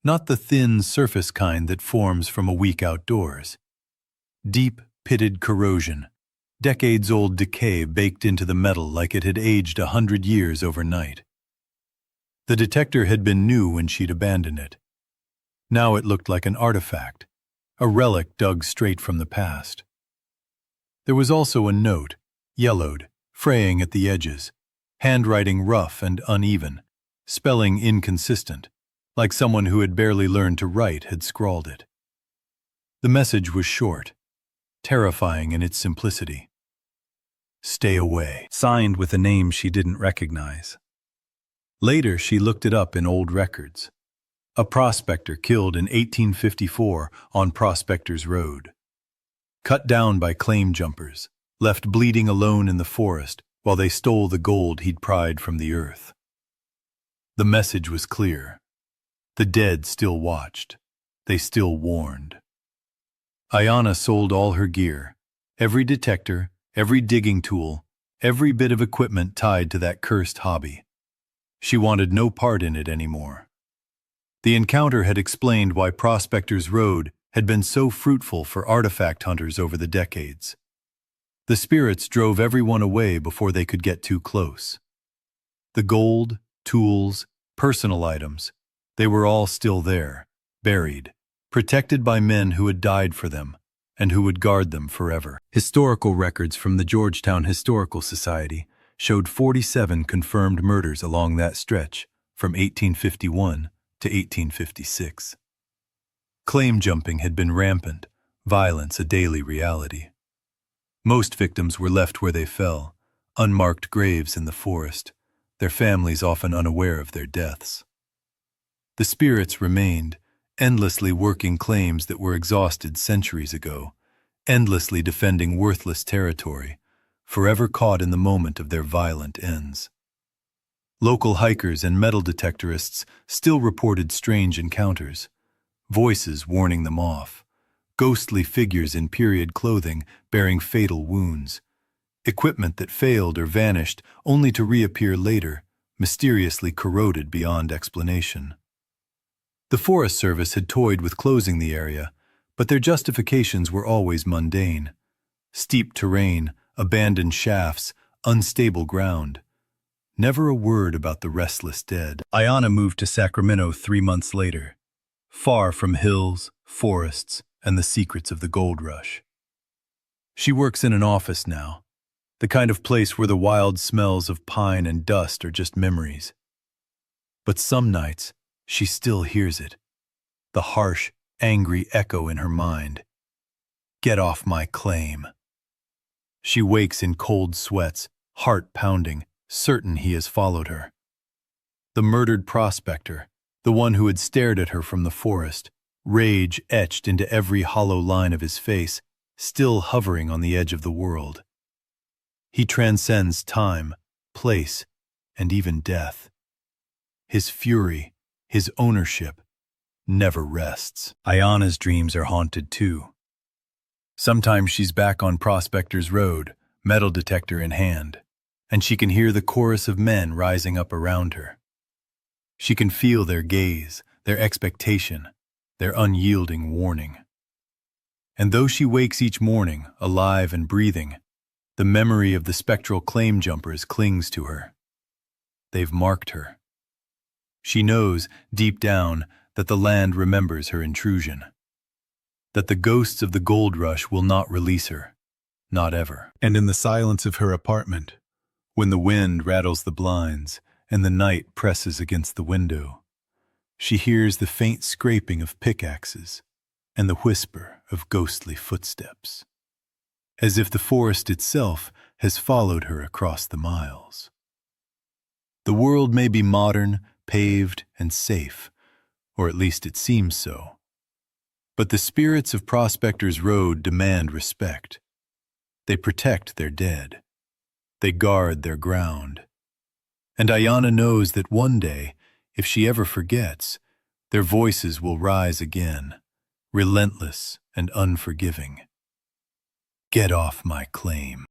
Not the thin surface kind that forms from a week outdoors. Deep, pitted corrosion, decades-old decay baked into the metal like it had aged 100 years overnight. The detector had been new when she'd abandoned it. Now it looked like an artifact, a relic dug straight from the past. There was also a note, yellowed, fraying at the edges, handwriting rough and uneven, spelling inconsistent, like someone who had barely learned to write had scrawled it. The message was short, terrifying in its simplicity. "Stay away," signed with a name she didn't recognize. Later, she looked it up in old records. A prospector killed in 1854 on Prospector's Road. Cut down by claim jumpers, left bleeding alone in the forest while they stole the gold he'd pried from the earth. The message was clear. The dead still watched. They still warned. Ayana sold all her gear, every detector, every digging tool, every bit of equipment tied to that cursed hobby. She wanted no part in it anymore. The encounter had explained why Prospector's Road had been so fruitful for artifact hunters over the decades. The spirits drove everyone away before they could get too close. The gold, tools, Personal items. They were all still there, buried, protected by men who had died for them and who would guard them forever. Historical records from the Georgetown Historical Society showed 47 confirmed murders along that stretch from 1851 to 1856. Claim jumping had been rampant, violence a daily reality. Most victims were left where they fell, unmarked graves in the forest, their families often unaware of their deaths. The spirits remained, endlessly working claims that were exhausted centuries ago, endlessly defending worthless territory, forever caught in the moment of their violent ends. Local hikers and metal detectorists still reported strange encounters, voices warning them off, ghostly figures in period clothing bearing fatal wounds, equipment that failed or vanished only to reappear later, mysteriously corroded beyond explanation. The Forest Service had toyed with closing the area, but their justifications were always mundane. Steep terrain, abandoned shafts, unstable ground. Never a word about the restless dead. Ayanna moved to Sacramento 3 months later, far from hills, forests, and the secrets of the gold rush. She works in an office now, the kind of place where the wild smells of pine and dust are just memories. But some nights, she still hears it, the harsh, angry echo in her mind. Get off my claim. She wakes in cold sweats, heart pounding, certain he has followed her. The murdered prospector, the one who had stared at her from the forest, rage etched into every hollow line of his face, still hovering on the edge of the world. He transcends time, place, and even death. His fury, his ownership, never rests. Ayanna's dreams are haunted too. Sometimes she's back on Prospector's Road, metal detector in hand, and she can hear the chorus of men rising up around her. She can feel their gaze, their expectation, their unyielding warning. And though she wakes each morning, alive and breathing, the memory of the spectral claim jumpers clings to her. They've marked her. She knows, deep down, that the land remembers her intrusion, that the ghosts of the gold rush will not release her, not ever. And in the silence of her apartment, when the wind rattles the blinds and the night presses against the window, she hears the faint scraping of pickaxes and the whisper of ghostly footsteps, as if the forest itself has followed her across the miles. The world may be modern, paved, and safe, or at least it seems so. But the spirits of Prospector's Road demand respect. They protect their dead. They guard their ground. And Ayanna knows that one day, if she ever forgets, their voices will rise again, relentless and unforgiving. Get off my claim.